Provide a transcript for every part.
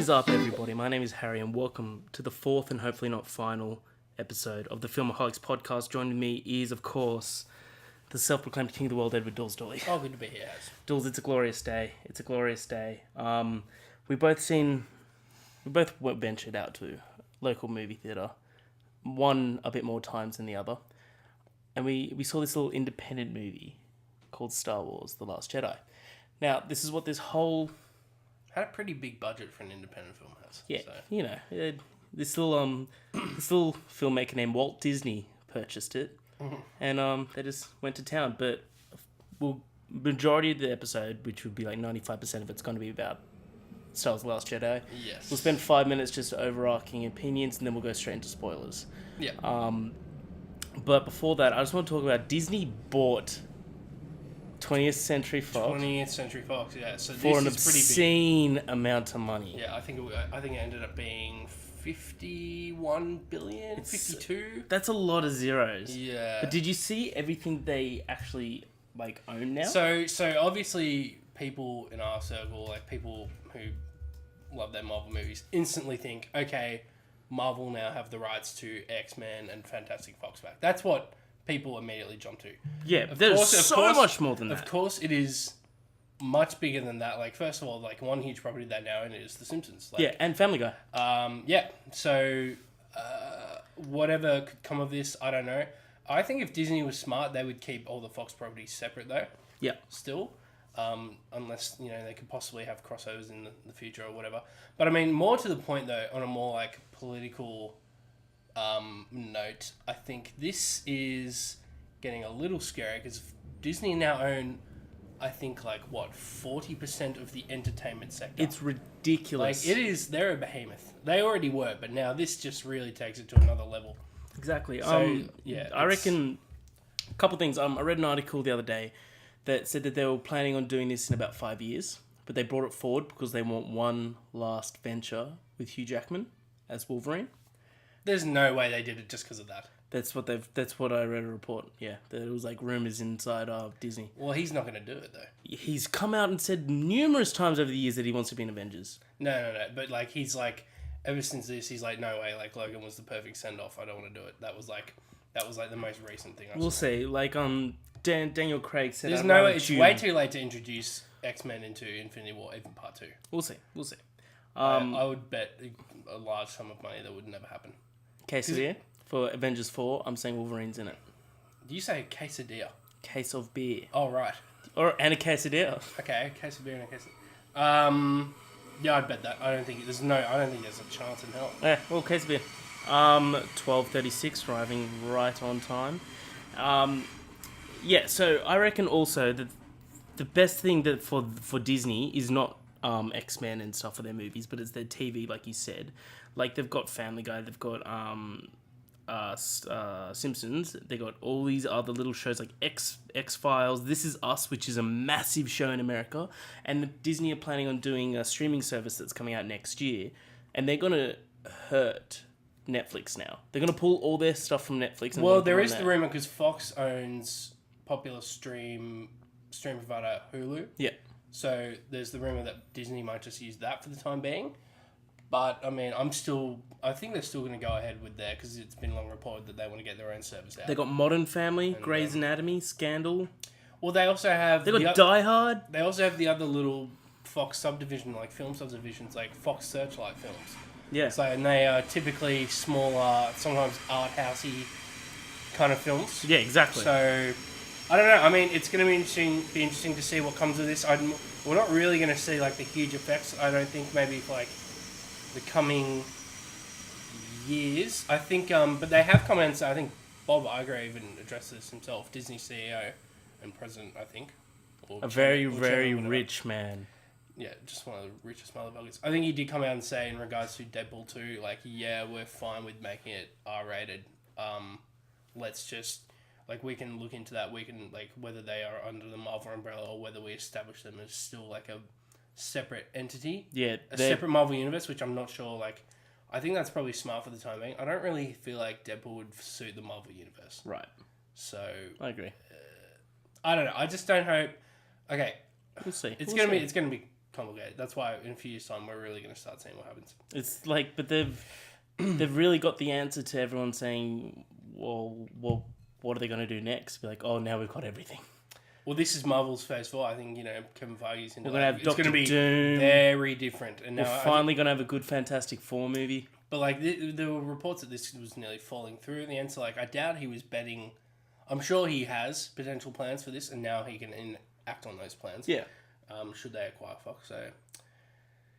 is up, everybody? My name is Harry, and welcome to the fourth and hopefully not final episode of the Filmoholics podcast. Joining me is, of course, the self-proclaimed king of the world, Edward Dawes Dolly. Oh, good to be here. Dawes, it's a glorious day. It's a glorious day. We both ventured out to local movie theatre, one a bit more times than the other, and we saw this little independent movie called Star Wars: The Last Jedi. Now, this is what this whole... Had a pretty big budget for an independent film has. Yeah, so. you know, this little filmmaker named Walt Disney purchased it, and they just went to town. But majority of the episode, which would be like 95% of it's going to be about Star Wars: The Last Jedi. Yes. We'll spend 5 minutes just overarching opinions, and then we'll go straight into spoilers. Yeah. But before that, I just want to talk about Disney bought 20th Century Fox. 20th Century Fox, yeah. So for an this is pretty obscene amount of money. big. Yeah, I think it ended up being 51 billion, 52. That's a lot of zeros. Yeah. But did you see everything they actually own now? So obviously people in our circle, like people who love their Marvel movies, instantly think, okay, Marvel now have the rights to X-Men and Fantastic Fox back. That's what people immediately jump to. Yeah, there's so much more than that. Of course, it is much bigger than that. Like, first of all, like one huge property they now own is The Simpsons. Like, yeah, and Family Guy. yeah. So, whatever could come of this, I don't know. I think if Disney was smart, they would keep all the Fox properties separate, though. Yeah. Still, unless they could possibly have crossovers in the future or whatever. But I mean, more to the point though, on a more like political note, I think this is getting a little scary because Disney now own, I think, 40% of the entertainment sector. It's ridiculous. They're a behemoth. They already were, but now this just really takes it to another level. Exactly. So, yeah. I reckon a couple things. I read an article the other day that said that they were planning on doing this in about 5 years, but they brought it forward because they want one last venture with Hugh Jackman as Wolverine. There's no way they did it just because of that. That's what I read a report. Yeah, that it was rumors inside of Disney. Well, he's not going to do it though. He's come out and said numerous times over the years that he wants to be in Avengers. No. But he's ever since this, he's no way. Logan was the perfect send off. I don't want to do it. That was the most recent thing. We'll see. Daniel Craig said. There's no way. It's way too late to introduce X-Men into Infinity War, even Part 2. We'll see. I would bet a large sum of money that would never happen. Quesadilla for Avengers 4. I'm saying Wolverine's in it. Do you say quesadilla? Case of beer. Oh, right. And a quesadilla. Okay, a case of beer and a quesadilla. Yeah, I'd bet that. I don't think there's a chance in hell. Yeah, well, case of beer. 12:36, arriving right on time. Yeah, so I reckon also that the best thing that for Disney is not X-Men and stuff for their movies, but it's their TV, like you said. They've got Family Guy, they've got Simpsons, they got all these other little shows like X-Files, This Is Us, which is a massive show in America, and Disney are planning on doing a streaming service that's coming out next year, and they're going to hurt Netflix now. They're going to pull all their stuff from Netflix. Well, there is the rumor because Fox owns popular stream provider Hulu. Yeah. So there's the rumor that Disney might just use that for the time being. But I mean, I think they're still going to go ahead with that because it's been long reported that they want to get their own service out. They got Modern Family, Grey's Anatomy, Scandal. Well, they also have... They got Die Hard. They also have the other little Fox subdivision, film subdivisions, like Fox Searchlight films. Yeah. And they are typically smaller, sometimes art housey kind of films. Yeah, exactly. So, I don't know. I mean, it's going to be interesting to see what comes of this. We're not really going to see the huge effects. I don't think maybe for the coming years. I think, but they have come out and said, I think Bob Iger even addressed this himself, Disney CEO and president, I think. A very, very rich man. Yeah, just one of the richest motherfuckers. I think he did come out and say in regards to Deadpool 2, yeah, we're fine with making it R-rated. Let's just, we can look into that. We can, whether they are under the Marvel umbrella or whether we establish them as still, a separate entity. Yeah. A separate Marvel universe, which I'm not sure, I think that's probably smart for the time being. I don't really feel like Deadpool would suit the Marvel universe. Right. So... I agree. I don't know. I just don't hope... Okay. We'll see. It's gonna be complicated. That's why in a few years' time we're really going to start seeing what happens. It's like, but they've really got the answer to everyone saying, well, what are they going to do next? Be like, oh, now we've got everything. Well, this is Marvel's Phase 4. I think, Kevin Feige's into We're going to have it's Doctor going to be Doom. very different. And We're now finally going to have a good Fantastic Four movie. But, there were reports that this was nearly falling through at the end. So, I doubt he was betting. I'm sure he has potential plans for this, and now he can act on those plans. Yeah. Should they acquire Fox. So,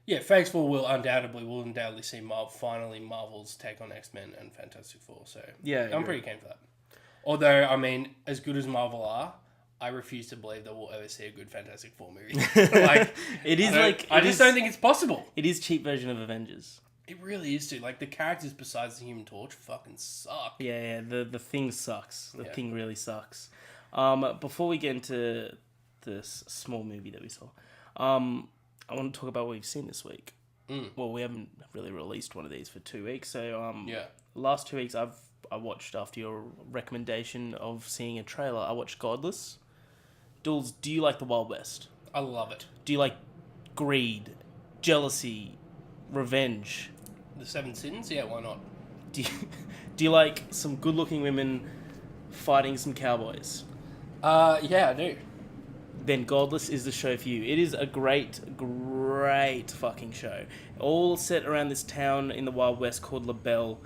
yeah, Phase 4 will undoubtedly see Marvel's take on X-Men and Fantastic Four. So, yeah, I'm pretty keen for that. Although, I mean, as good as Marvel are, I refuse to believe that we'll ever see a good Fantastic Four movie. I just don't think it's possible. It is cheap version of Avengers. It really is, dude. The characters besides the Human Torch fucking suck. Yeah. The thing sucks. The thing really sucks. Before we get into this small movie that we saw, I want to talk about what we've seen this week. Well, we haven't really released one of these for 2 weeks, so last 2 weeks I watched, after your recommendation of seeing a trailer, I watched Godless. Dulls, do you like the Wild West? I love it. Do you like greed, jealousy, revenge? The Seven Sins? Yeah, why not? Do you like some good-looking women fighting some cowboys? Yeah, I do. Then Godless is the show for you. It is a great fucking show. All set around this town in the Wild West called La Belle.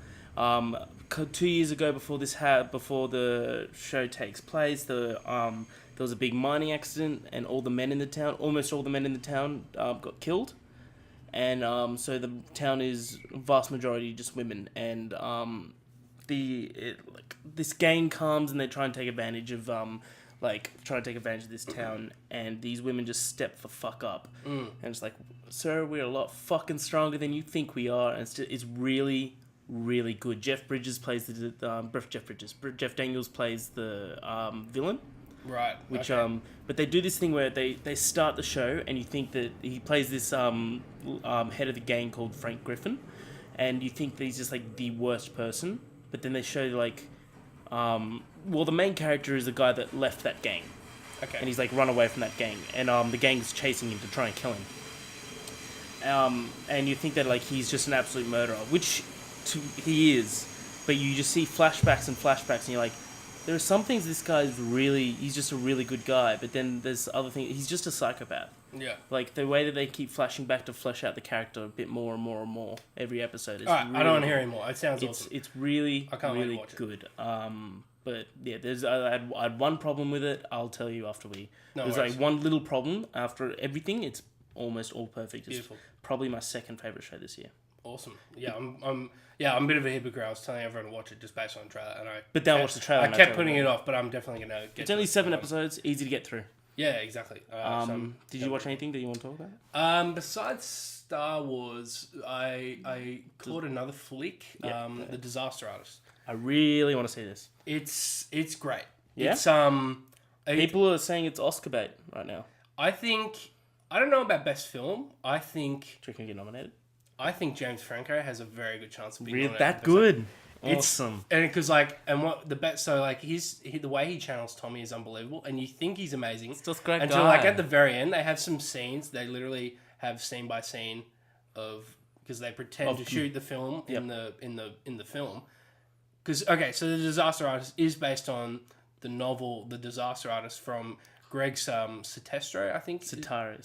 2 years ago, before the show takes place, there was a big mining accident, and almost all the men in the town got killed. And so the town is vast majority just women, and this gang comes and they try and take advantage of this town, and these women just step the fuck up. And it's like, sir, we're a lot fucking stronger than you think we are, and it's really, really good. Jeff Daniels plays the villain. Right. Which but they do this thing where they start the show and you think that he plays this head of the gang called Frank Griffin, and you think that he's just the worst person, but then they show the main character is the guy that left that gang. Okay. And he's run away from that gang, and the gang's chasing him to try and kill him. And you think that he's just an absolute murderer, which he is, but you just see flashbacks and you're like, there are some things this guy he's just a really good guy, but then there's other things, he's just a psychopath. Yeah. The way that they keep flashing back to flesh out the character a bit more and more and more every episode is Alright, I don't want to hear any more. It sounds awesome. It's really, I can't wait to really watch it. good. But yeah, I had one problem with it. I'll tell you after there's one little problem. After everything, it's almost all perfect. It's Beautiful. Probably my second favourite show this year. Awesome. Yeah, I'm a bit of a hypocrite. I was telling everyone to watch it just based on the trailer, But then I watched the trailer. I kept putting it off, but I'm definitely gonna get. It's only 7 episodes, easy to get through. Yeah, exactly. Did you watch anything that you want to talk about? Besides Star Wars, I caught another flick, The Disaster Artist. I really want to see this. It's great. Yeah? It's people are saying it's Oscar bait right now. I don't know about best film. Do you reckon get nominated? I think James Franco has a very good chance of being Really, nominated. that good? Awesome. And because the way he channels Tommy is unbelievable, and you think he's amazing. It's just a great until guy. at the very end, they have some scenes. They literally have scene by scene because they pretend to shoot the film in the film. Because so The Disaster Artist is based on the novel The Disaster Artist from Greg Sestero, I think. Sestero,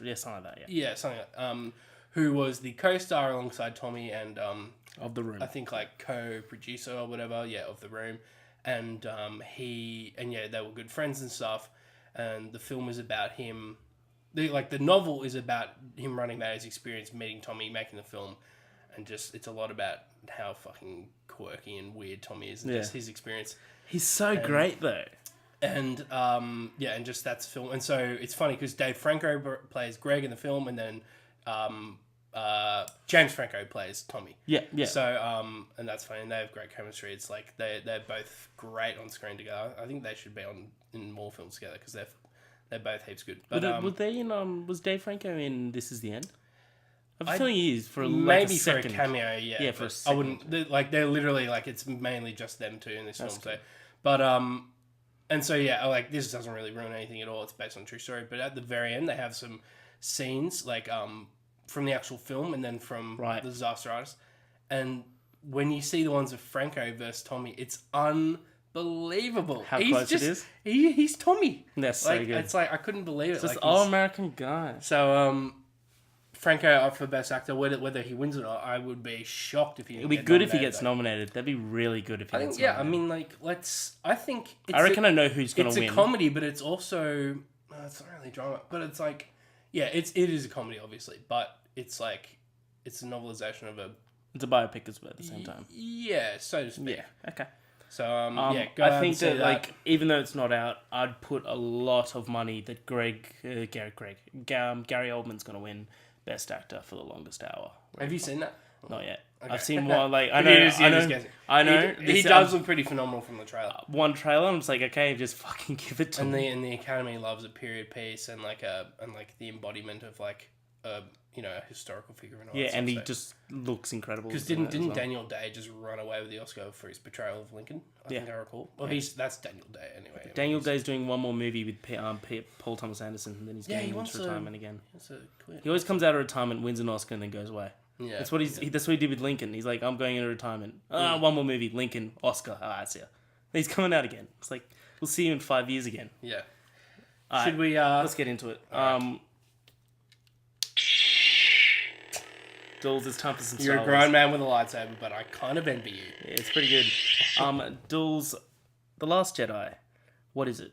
yeah, something like that. Yeah. Yeah, something like that. Who was the co-star alongside Tommy and Of The Room. I think co-producer or whatever, of The Room, and they were good friends and stuff. And the film is about him. The novel is about him running about his experience meeting Tommy, making the film, and just it's a lot about how fucking quirky and weird Tommy is, and just his experience. He's so great though. And and just that's film. And so it's funny because Dave Franco plays Greg in the film, and then James Franco plays Tommy. Yeah. So and that's funny, and they have great chemistry. It's they're both great on screen together. I think they should be in more films together because they're both heaps good. But was Dave Franco in This Is the End? I have a feeling he is for maybe a second. for a cameo. Yeah, for a second. I wouldn't they're literally it's mainly just them two in this film. Good. So, but and so this doesn't really ruin anything at all. It's based on a true story. But at the very end, they have some scenes, like from the actual film and then from Right. the Disaster Artist. And when you see the ones of Franco versus Tommy, it's unbelievable. How close it is? He's Tommy. That's so good. It's like I couldn't believe it. Just like, all-American guy. So Franco up for Best Actor, whether he wins or not, I would be shocked if he. It'd be good if he gets nominated. That'd be really good if he gets nominated. I mean, like, I think. I reckon I know who's going to win. It's a comedy, but it's also it's not really drama, but it's like, yeah, it is a comedy, obviously, but it's like it's a novelization of a. It's a biopic as well at the same time. Yeah, so to speak. Yeah. Okay. So yeah, go I think that like even though it's not out, I'd put a lot of money that Gary Oldman's going to win Best Actor for The Longest Hour. Have you seen that? Not yet. Okay. I've seen one. Like I know. He does look pretty phenomenal from the trailer. One trailer, I'm just like, okay, just fucking give it to me. And the Academy loves a period piece and like the embodiment of like a historical figure and all that. And he just looks incredible. Because didn't Daniel Day just run away with the Oscar for his portrayal of Lincoln? I think I recall. Well, that's Daniel Day anyway. Daniel Day's doing one more movie with Paul Thomas Anderson, and then he's going into retirement again. He always comes out of retirement, wins an Oscar, and then goes away. Yeah, that's what that's what he did with Lincoln. He's like, I'm going into retirement. One more movie, Lincoln, Oscar. I see ya. He's coming out again. It's like we'll see you in 5 years again. Yeah. Should we? Let's get into it. Dulls, it's time for some You're a grown man with a lightsaber, but I kind of envy you. Yeah, it's pretty good. Dulls, The Last Jedi. What is it?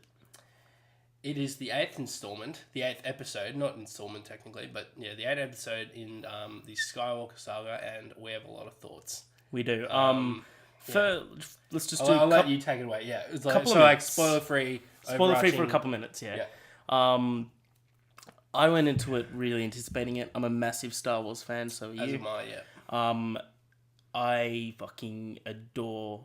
It is the 8th installment, the 8th episode, not installment technically, but yeah, the 8th episode in the Skywalker saga, and we have a lot of thoughts. We do. Let's just do. I'll let you take it away. Yeah, it's like, spoiler free. Spoiler free for a couple minutes. Yeah. I went into it really anticipating it. I'm a massive Star Wars fan, so are you. As am I, yeah. I fucking adore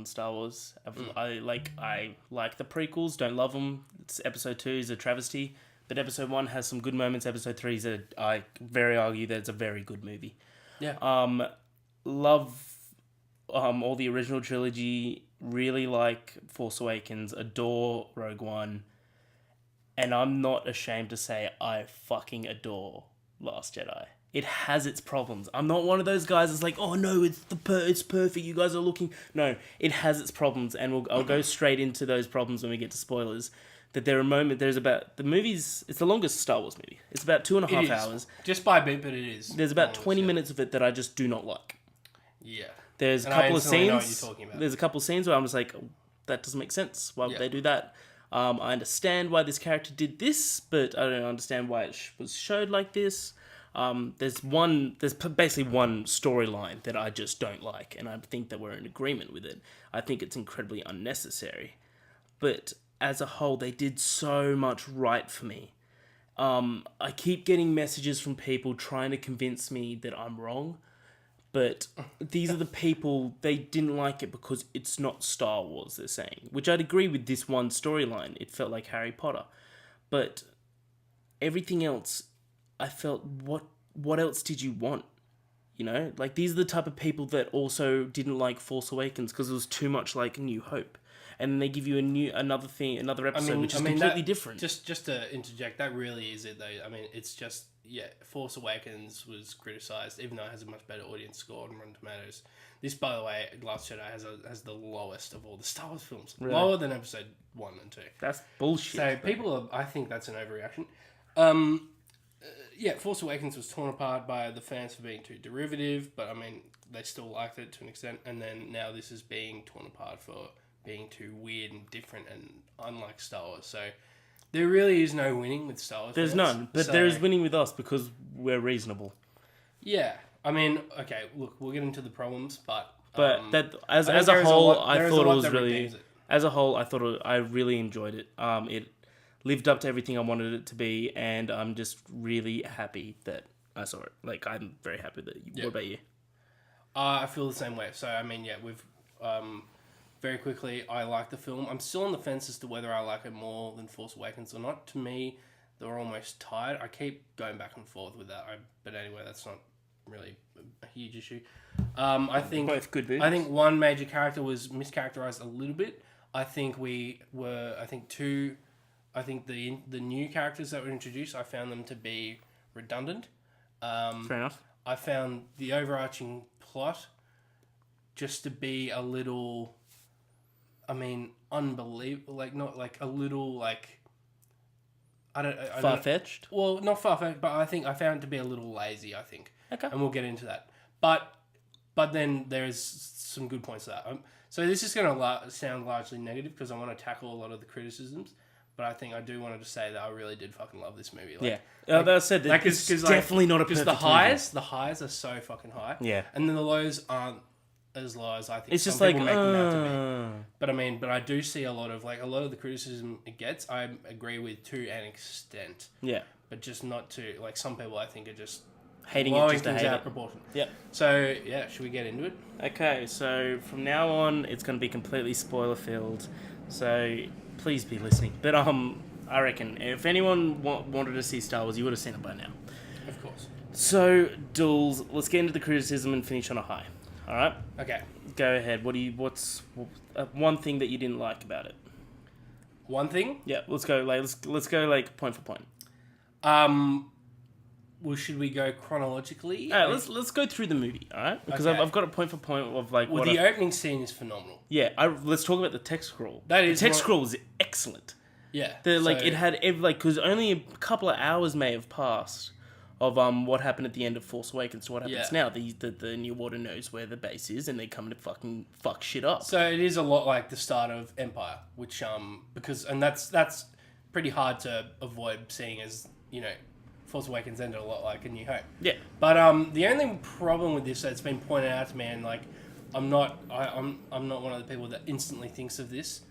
Star Wars. I like the prequels. Don't love them. Episode 2 is a travesty, but Episode 1 has some good moments. Episode 3 is I very argue that it's a very good movie. Yeah. Love all the original trilogy. Really like Force Awakens. Adore Rogue One. And I'm not ashamed to say I fucking adore Last Jedi. It has its problems. I'm not one of those guys that's like, oh no, it's perfect. You guys are looking. No, it has its problems, and I'll go straight into those problems when we get to spoilers. That there's about the movies. It's the longest Star Wars movie. It's about 2.5 hours. Just by a bit, but it is. There's about 20 minutes of it that I just do not like. Yeah. There's a couple of scenes. Know what you're talking about. There's a couple of scenes where I'm just like, oh, that doesn't make sense. Why would they do that? I understand why this character did this, but I don't understand why it was showed like this. There's basically one storyline that I just don't like, and I think that we're in agreement with it. I think it's incredibly unnecessary. But as a whole, they did so much right for me. I keep getting messages from people trying to convince me that I'm wrong. But these are the people, they didn't like it because it's not Star Wars, they're saying. Which I'd agree with this one storyline. It felt like Harry Potter. But everything else, I felt, what else did you want? You know? Like, these are the type of people that also didn't like Force Awakens because it was too much like New Hope. And then they give you another episode, which is completely different. Just to interject, that really is it, though. I mean, it's just... Yeah, Force Awakens was criticised, even though it has a much better audience score on Rotten Tomatoes. This, by the way, Last Jedi has the lowest of all the Star Wars films. Really? Lower than Episode 1 and 2. That's bullshit. So I think that's an overreaction. Force Awakens was torn apart by the fans for being too derivative, but I mean, they still liked it to an extent. And then now this is being torn apart for being too weird and different and unlike Star Wars. So... There really is no winning with Star Wars. There's none, but there is winning with us because we're reasonable. Yeah, I mean, okay, look, we'll get into the problems, but as a whole, I thought it was really. As a whole, I thought I really enjoyed it. It lived up to everything I wanted it to be, and I'm just really happy that I saw it. Like, I'm very happy that. What about you? I feel the same way. So I mean, yeah, we've. Very quickly, I like the film. I'm still on the fence as to whether I like it more than Force Awakens or not. To me, they're almost tied. I keep going back and forth with that. But anyway, that's not really a huge issue. I think both good bits. I think one major character was mischaracterized a little bit. I think we were too I think the new characters that were introduced, I found them to be redundant. Fair enough. I found the overarching plot just to be a little, unbelievable. Like, not like a little, like, Far-fetched? Well, not far-fetched, but I think I found it to be a little lazy, I think. Okay. And we'll get into that. But then there's some good points to that. So this is going to sound largely negative because I want to tackle a lot of the criticisms. But I think I do want to say that I really did fucking love this movie. Like, that I said, it's definitely not a perfect movie. The highs are so fucking high. Yeah. And then the lows aren't as low as I think it's some just like, people make them out to be. But I do see a lot of the criticism it gets, I agree with to an extent. Yeah. But just not to, like, some people I think are just hating it just to hate it. Proportion. Yeah. So, should we get into it? Okay, so from now on, it's going to be completely spoiler-filled. So please be listening. But I reckon if anyone wanted to see Star Wars, you would have seen it by now. Of course. So, Dools, let's get into the criticism and finish on a high. All right? Okay. Go ahead. What's one thing that you didn't like about it? One thing? Yeah, let's go like point for point. Well, should we go chronologically? All right, let's go through the movie, all right? Because I've got a point for point of like. Well, the opening scene is phenomenal. Yeah, let's talk about the text scroll. The text scroll is excellent. Yeah, it had because only a couple of hours may have passed of what happened at the end of Force Awakens to what happens now. The New Order knows where the base is, and they come to fucking fuck shit up. So it is a lot like the start of Empire, which that's pretty hard to avoid, seeing as Force Awakens ended a lot like A New Hope. Yeah. But the only problem with this that's been pointed out to me, and like I'm not one of the people that instantly thinks of this,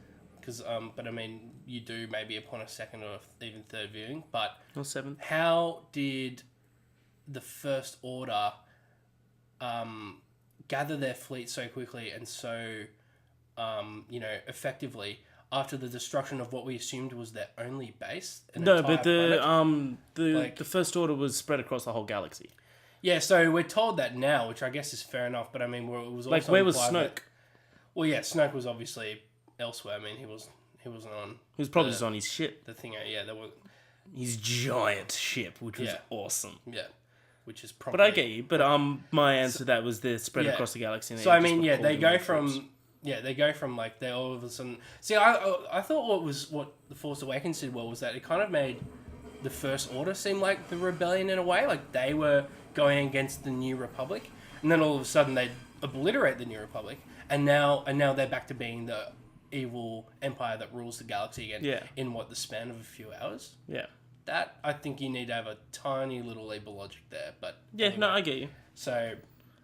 because but I mean you do maybe upon a second or even third viewing. But or seventh. How did the First Order gather their fleet so quickly and so effectively after the destruction of what we assumed was their only base? No, but the First Order was spread across the whole galaxy. Yeah, so we're told that now, which I guess is fair enough. But I mean, it was also like, where was Snoke? Well, yeah, Snoke was obviously elsewhere. I mean, he wasn't on. He was probably just on his ship. The thing, yeah, there was his giant ship, which was awesome. Yeah, which is probably. But I get you. But my answer to that was the spread across the galaxy. And so I mean, they go from. Yeah, they go from like they all of a sudden. See, I thought what the Force Awakens did well was that it kind of made the First Order seem like the rebellion in a way, like they were going against the New Republic, and then all of a sudden they obliterate the New Republic, and now they're back to being the evil empire that rules the galaxy again. Yeah. In the span of a few hours. Yeah. That I think you need to have a tiny little leap of logic there, but yeah, anyway. no, I get you. So.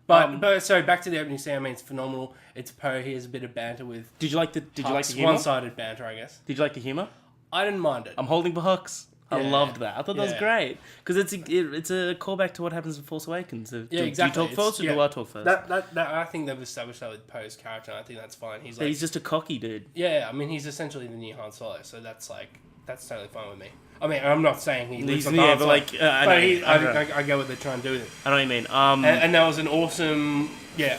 But so back to the opening scene. I mean, it's phenomenal. It's Poe. Here's a bit of banter with. Did you like the humor? One-sided banter, I guess. Did you like the humor? I didn't mind it. I'm holding for Hux. I loved that. I thought that was great because it's a callback to what happens in Force Awakens. Exactly. Do you talk first or do I talk first? That I think they've established that with Poe's character. And I think that's fine. He's just a cocky dude. Yeah, I mean, he's essentially the new Han Solo, so that's totally fine with me. I mean, I'm not saying he's but like, I get what they're trying to do with it. I know what you mean. And that was an awesome,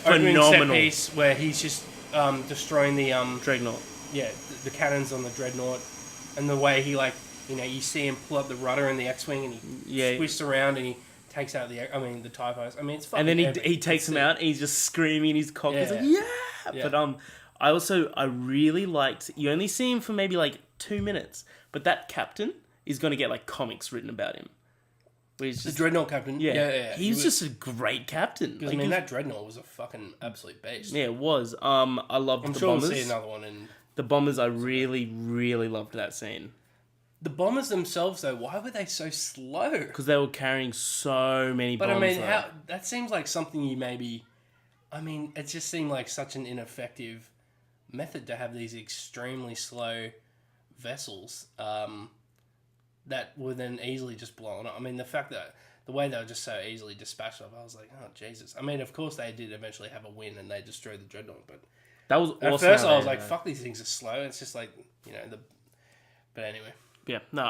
opening set piece where he's just destroying the Dreadnought. Yeah, the cannons on the Dreadnought, and the way he you see him pull up the rudder in the X-wing and he twists around and he takes out the TIE fighters. I mean, it's fucking. And then epic. he takes him out and he's just screaming. He's cocky. He's like, yeah. But I really liked. You only see him for maybe like 2 minutes, but that captain is going to get like comics written about him. The Dreadnought captain. Yeah. He was just a great captain. Because that Dreadnought was a fucking absolute beast. Yeah, it was. I loved the bombers. I'm sure we'll see another one. And the bombers, I really, really loved that scene. The bombers themselves, though, why were they so slow? Because they were carrying so many bombs. But I mean, that seems like something you maybe... I mean, it just seemed like such an ineffective method to have these extremely slow vessels that were then easily just blown up. I mean, the way they were just so easily dispatched of, I was like, oh, Jesus. I mean, of course, they did eventually have a win and they destroyed the Dreadnought, but... That was awesome. At first, I was like, fuck, these things are slow. It's just like, But anyway... Yeah, no,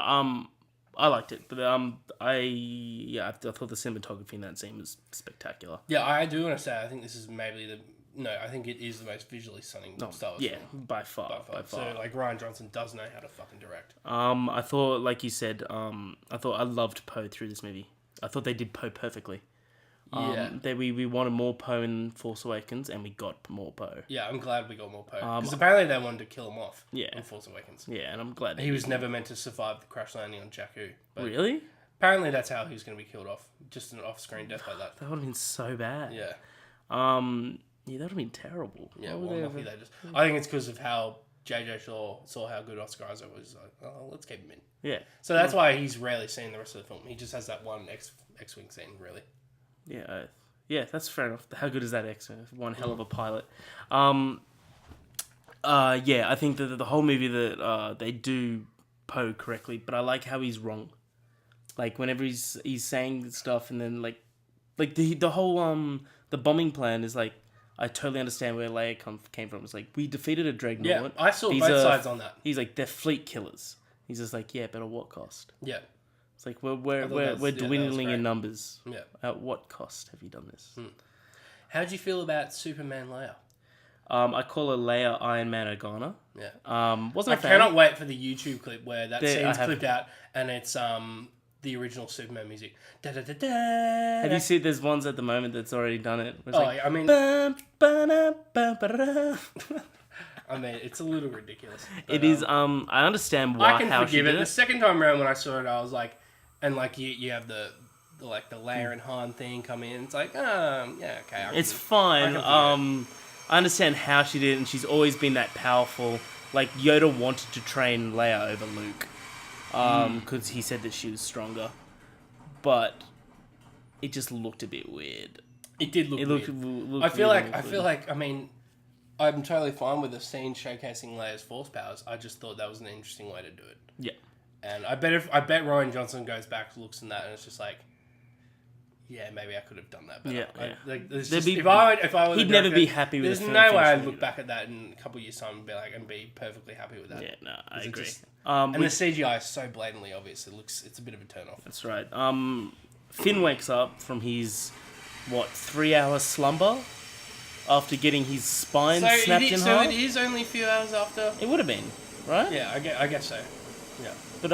I liked it, but I thought the cinematography in that scene was spectacular. Yeah, I do want to say I think this is maybe no, I think it is the most visually stunning Star Wars Yeah, film. by far. So, like, Rian Johnson does know how to fucking direct. I thought, like you said, I loved Poe through this movie. I thought they did Poe perfectly. We wanted more Poe in Force Awakens, and we got more Poe. Yeah, I'm glad we got more Poe. Because apparently they wanted to kill him off in Force Awakens. Yeah, and I'm glad he was never meant to survive the crash landing on Jakku. But really? Apparently that's how he was going to be killed off. Just an off-screen death like that. That would have been so bad. Yeah. Yeah, that would have been terrible. Yeah, lucky they just... I think it's because of how JJ saw how good Oscar Isaac was. Like, oh, let's keep him in. Yeah. So that's why he's rarely seen the rest of the film. He just has that one X-Wing scene, really. Yeah, yeah, that's fair enough. How good is that X-Wing? One hell of a pilot. Yeah, I think that the whole movie that they do Poe correctly, but I like how he's wrong. Like whenever he's saying stuff, and then like the whole the bombing plan is like, I totally understand where Leia came from. It's like, we defeated a dreadnought. Yeah, I saw both sides on that. He's like, they're fleet killers. He's just like, yeah, but at what cost? Yeah. It's like, we're dwindling in numbers. Yeah. At what cost have you done this? How'd you feel about Superman Leia? I call her Leia Iron Man Organa. Yeah. Wasn't I cannot wait for the YouTube clip where that scene's clipped out and it's the original Superman music. Da, da, da, da, have you seen? There's ones at the moment that's already done it. It's I mean, it's a little ridiculous. But, it is. I understand why. I can forgive it. The second time around when I saw it, I was like, and like you have the Leia and Han thing come in. It's like, yeah, okay. It's fine. I understand how she did it, and she's always been that powerful. Like, Yoda wanted to train Leia over Luke, because he said that she was stronger. But it just looked a bit weird. It did look weird. I feel like, I mean, I'm totally fine with the scene showcasing Leia's force powers. I just thought that was an interesting way to do it. Yeah. And I bet Rian Johnson goes back, looks in that, and it's just like, yeah, maybe I could have done that better. Yeah. If I was he'd never be happy with. There's no way I'd look back at that in a couple of years' time and be perfectly happy with that. Yeah, no, I agree. And the CGI is so blatantly obvious. It's a bit of a turn off. That's right. Finn wakes up from his 3-hour slumber after getting his spine snapped in half. So it is only a few hours after. It would have been, right? Yeah, I guess so. Yeah. But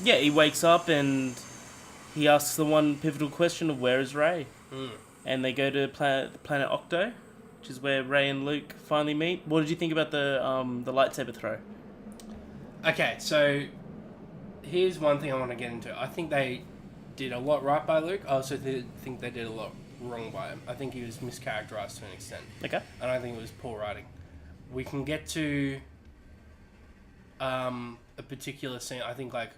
yeah, he wakes up and he asks the one pivotal question of where is Rey? And they go to planet Octo, which is where Rey and Luke finally meet. What did you think about the lightsaber throw? Okay, so here's one thing I want to get into. I think they did a lot right by Luke. I also think they did a lot wrong by him. I think he was mischaracterized to an extent. Okay. And I think it was poor writing. We can get to a particular scene. I think like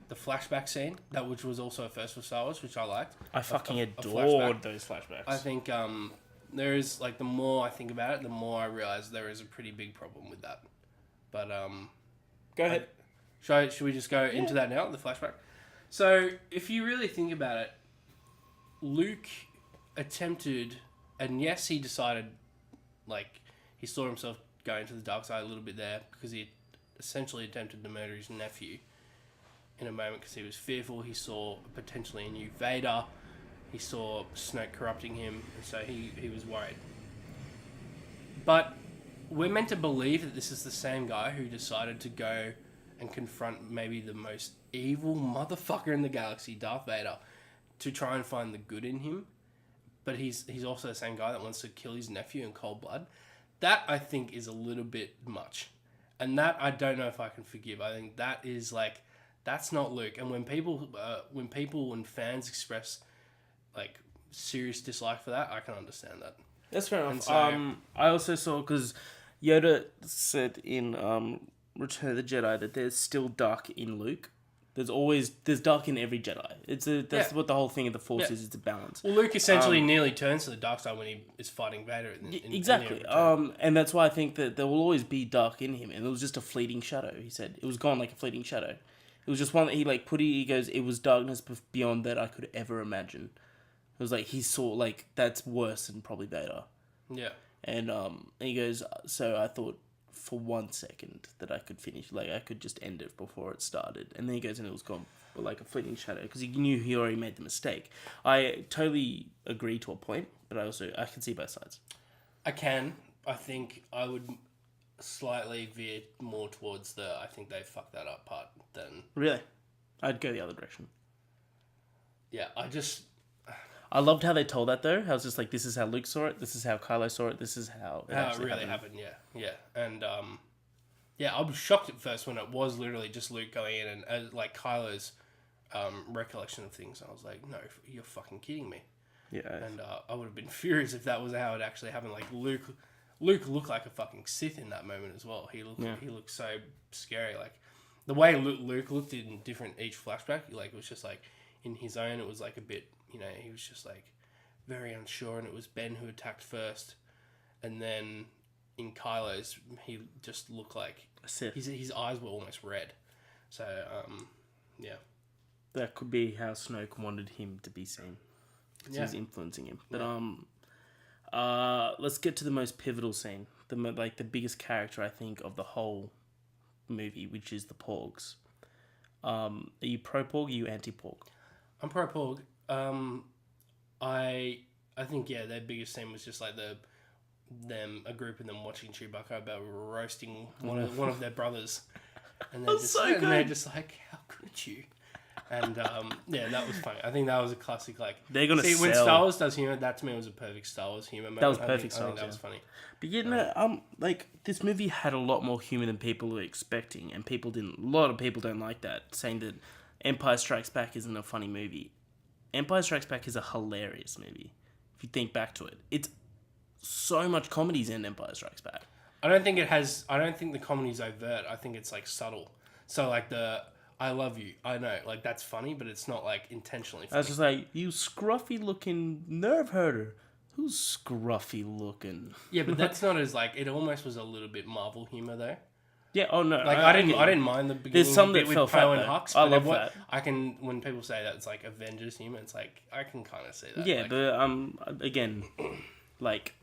the flashback scene, which was also a first for Star Wars, which I liked. I fucking adored those flashbacks. I think there is, like, the more I think about it, the more I realize there is a pretty big problem with that. But go ahead. Should we just go into that now, the flashback? So if you really think about it, Luke attempted, and yes, he decided, like, he saw himself going to the dark side a little bit there because he essentially attempted to murder his nephew in a moment because he was fearful. He saw potentially a new Vader. He saw Snoke corrupting him, and so he was worried. But we're meant to believe that this is the same guy who decided to go and confront maybe the most evil motherfucker in the galaxy, Darth Vader, to try and find the good in him. But he's also the same guy that wants to kill his nephew in cold blood. That, I think, is a little bit much. And that, I don't know if I can forgive. I think that is, like, that's not Luke. And when people and fans express, like, serious dislike for that, I can understand that. That's fair enough. So, I also saw, because Yoda said in Return of the Jedi that there's still dark in Luke. There's dark in every Jedi. That's what the whole thing of the Force is. It's a balance. Well, Luke essentially nearly turns to the dark side when he is fighting Vader. Exactly. And that's why I think that there will always be dark in him, and it was just a fleeting shadow. He said it was gone like a fleeting shadow. It was just one that he like put. He goes, it was darkness beyond that I could ever imagine. It was like he saw that's worse than probably Vader. Yeah. And he goes, so I thought for 1 second that I could finish. Like, I could just end it before it started. And then he goes and it was gone, like a fleeting shadow, because he knew he already made the mistake. I totally agree to a point, but I can see both sides. I think I would slightly veer more towards I think they fucked that up part than... Really? I'd go the other direction. Yeah, I loved how they told that, though. I was just like, this is how Luke saw it, this is how Kylo saw it, this is how it really happened, yeah. And, I was shocked at first when it was literally just Luke going in and, like, Kylo's recollection of things. I was like, no, you're fucking kidding me. Yeah. And I would have been furious if that was how it actually happened. Like, Luke looked like a fucking Sith in that moment as well. He looked so scary. Like, the way Luke looked in each flashback, like, it was just like, in his own, it was like a bit, he was just like very unsure, and it was Ben who attacked first, and then in Kylo's, he just looked like his eyes were almost red. So yeah, that could be how Snoke wanted him to be seen, because he's influencing him. But let's get to the most pivotal scene, the biggest character I think of the whole movie, which is the Porgs. Are you pro Porg? Are you anti Porg? I'm pro Porg. I think their biggest scene was just like a group of them watching Chewbacca about roasting one of their brothers, and they're just like, how could you? And that was funny. I think that was a classic. Like, they're gonna see when Star Wars does humor, that to me was a perfect Star Wars humor moment. That was perfect Star Wars. That was funny. But like, this movie had a lot more humor than people were expecting, and a lot of people don't like that, saying that Empire Strikes Back isn't a funny movie. Empire Strikes Back is a hilarious movie. If you think back to it, it's so much comedy's in Empire Strikes Back. I don't think the comedy's overt. I think it's like subtle. So like I love you. I know, like, that's funny, but it's not like intentionally funny. I was just like, you scruffy looking nerve herder. Who's scruffy looking? Yeah, but that's not as like, it almost was a little bit Marvel humor though. Yeah, oh no. Like, I didn't mind the beginning. There's some that with fell Poe flat, and Hux. I love that. When people say that it's like Avengers humor, it's like, I can kind of see that. Yeah, like, but again, like,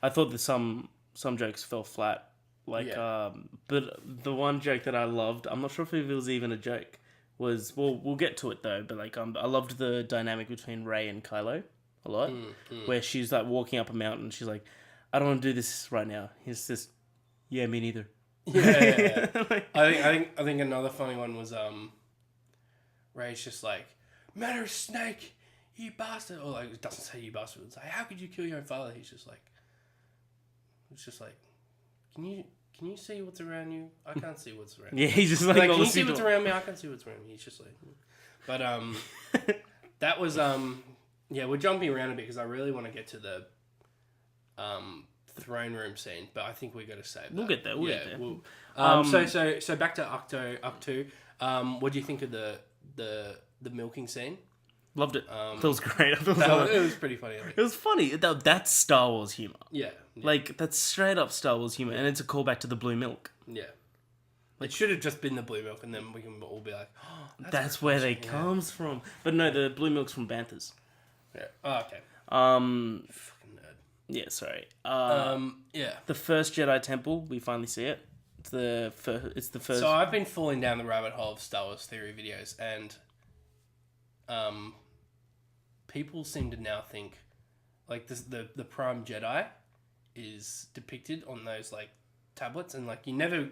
I thought that some jokes fell flat. Like, but the one joke that I loved, I'm not sure if it was even a joke, was, well, we'll get to it though, but like, I loved the dynamic between Rey and Kylo a lot, where she's like walking up a mountain, she's like, I don't want to do this right now. He's just, yeah, me neither. Yeah. Like, I think another funny one was Rey's just like, "Matter Snake, you bastard," or like, it doesn't say you bastard. It's like, how could you kill your own father? It's just like, can you see what's around you? I can't see what's around you. Yeah, he's just like, can you see what's around me? I can't see what's around me. He's just like, but that was we're jumping around a bit because I really want to get to the throne room scene, but I think we got to save that. We'll get there. We'll get there. So back to Acto. What do you think of the milking scene? Loved it. Feels great. It was pretty funny. I think. It was funny. That's Star Wars humor. Yeah. Like, that's straight up Star Wars humor, and it's a callback to the blue milk. Yeah. It should have just been the blue milk, and then we can all be like, oh, that's where they comes from. But no, the blue milk's from Banthas. Yeah. Oh, okay. Fucking nerd. Yeah, sorry. Yeah. The first Jedi Temple, we finally see it. It's the first. So I've been falling down the rabbit hole of Star Wars theory videos, and people seem to now think like the Prime Jedi is depicted on those like tablets, and like you never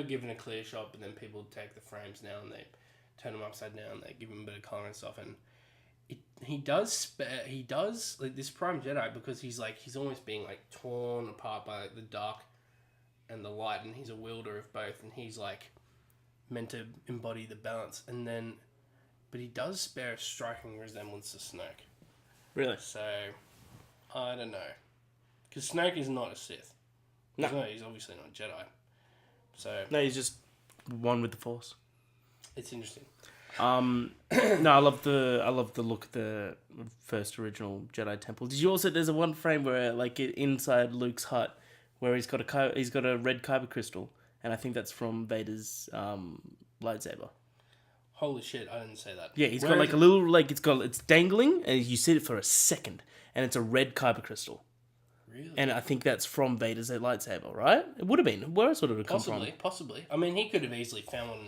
given a clear shot, but then people take the frames now and they turn them upside down, they give them a bit of color and stuff, and he does like this Prime Jedi, because he's almost being like torn apart by like the dark and the light, and he's a wielder of both, and he's like meant to embody the balance, but he does spare a striking resemblance to Snoke. Really? So I don't know, because Snoke is not a Sith. No, he's obviously not a Jedi. So no, he's just one with the Force. It's interesting. No, I love the look of the first original Jedi Temple. Did you also? There's a one frame where like inside Luke's hut, where he's got a red kyber crystal, and I think that's from Vader's lightsaber. Holy shit! I didn't say that. Yeah, he's got like a little like it's dangling, and you see it for a second, and it's a red kyber crystal. Really? And I think that's from Vader's lightsaber, right? It would have been. Where else would it have come from? Possibly. I mean, he could have easily found one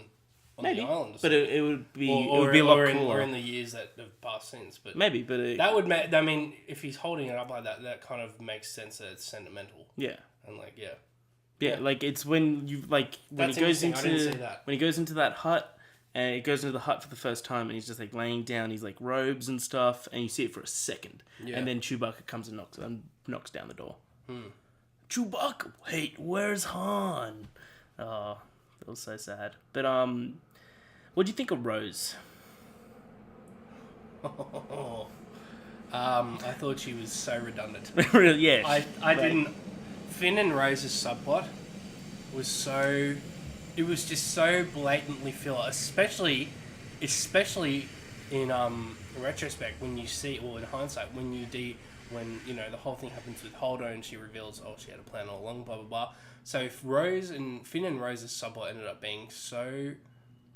on Maybe, the island, or but something. it would be or, it would be a lot or cooler. or in the years that have passed since. But Maybe, but that would make. I mean, if he's holding it up like that, that kind of makes sense that it's sentimental. yeah. And like, Yeah, like it's when you like when That's he goes interesting. I didn't into see that. when he goes into that hut and he goes into the hut for the first time and he's just like laying down his like robes and stuff and you see it for a second and then Chewbacca comes and knocks down the door. Chewbacca, wait, where's Han? Oh, that was so sad. But what do you think of Rose? I thought she was so redundant. Yeah, I didn't. Finn and Rose's subplot was so. It was just so blatantly filler, especially in retrospect when you see, or in hindsight when when you know the whole thing happens with Holdo and she reveals, oh, she had a plan all along, blah blah blah. So if Finn and Rose's subplot ended up being so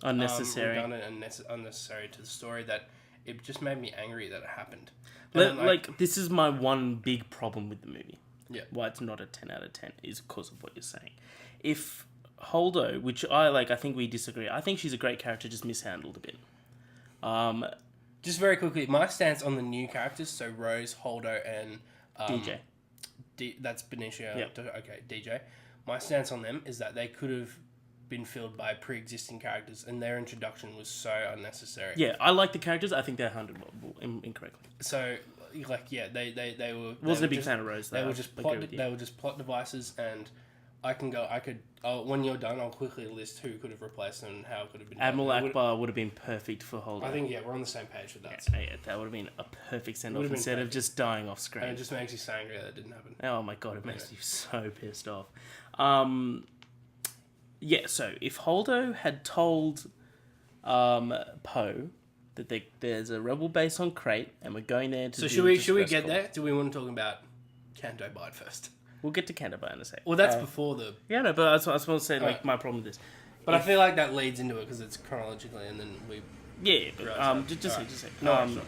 unnecessary, redundant and unnecessary to the story that it just made me angry that it happened. Like this is my one big problem with the movie. Yeah. Why it's not a 10 out of 10 is because of what you're saying. If Holdo, which I think we disagree. I think she's a great character, just mishandled a bit. Just very quickly, my stance on the new characters, so Rose, Holdo, and DJ. That's Benicio. Yep. Okay, DJ. My stance on them is that they could have been filled by pre-existing characters, and their introduction was so unnecessary. Yeah, I like the characters. I think they're handled incorrectly. So, like, yeah, they were. Wasn't a big fan of Rose. They were just plot devices, and when you're done, I'll quickly list who could have replaced them and how it could have been. Admiral Akbar would have been perfect for Holdo. I think we're on the same page with that. Yeah, that would have been a perfect send-off instead of just dying off screen. And it just makes you so angry that didn't happen. Oh my god, it makes you so pissed off. Yeah, so if Holdo had told Poe that there's a rebel base on Crate and we're going there to should we get there? Do we want to talk about Canto Bight first? We'll get to Canto Bight in a second. Well, that's before the... Yeah, no, but I was supposed to say, like, my problem with this. But I feel like that leads into it because it's chronologically and then we... Yeah, but just a second. No,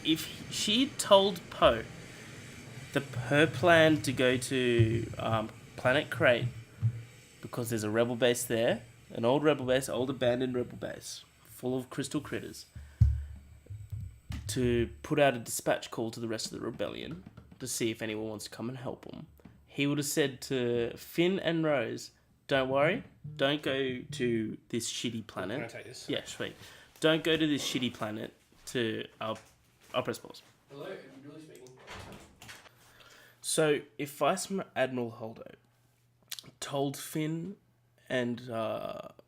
if she told Poe her plan to go to Planet Crate because there's a rebel base there, an old abandoned rebel base, full of crystal critters, to put out a dispatch call to the rest of the rebellion to see if anyone wants to come and help them, he would have said to Finn and Rose, don't worry, don't go to this shitty planet. Can I take this? Yeah, sweet. Don't go to this shitty planet to... I'll press pause. Hello, are you really speaking? So, if Vice Admiral Holdo told Finn and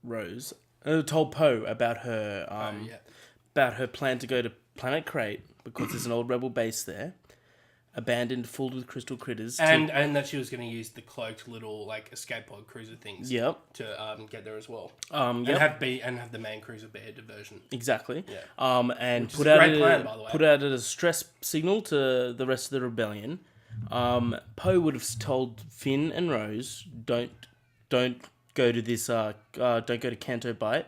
Rose, told Poe about her about her plan to go to Planet Crate because there's an old rebel base there, abandoned, full with crystal critters, and that she was going to use the cloaked little like escape pod cruiser things. Yep. To get there as well. Yep. And have the main cruiser bear diversion. Exactly. Yeah. And which put out a plan, by the way. Put out a stress signal to the rest of the rebellion. Poe would have told Finn and Rose, don't go to this don't go to Canto Bight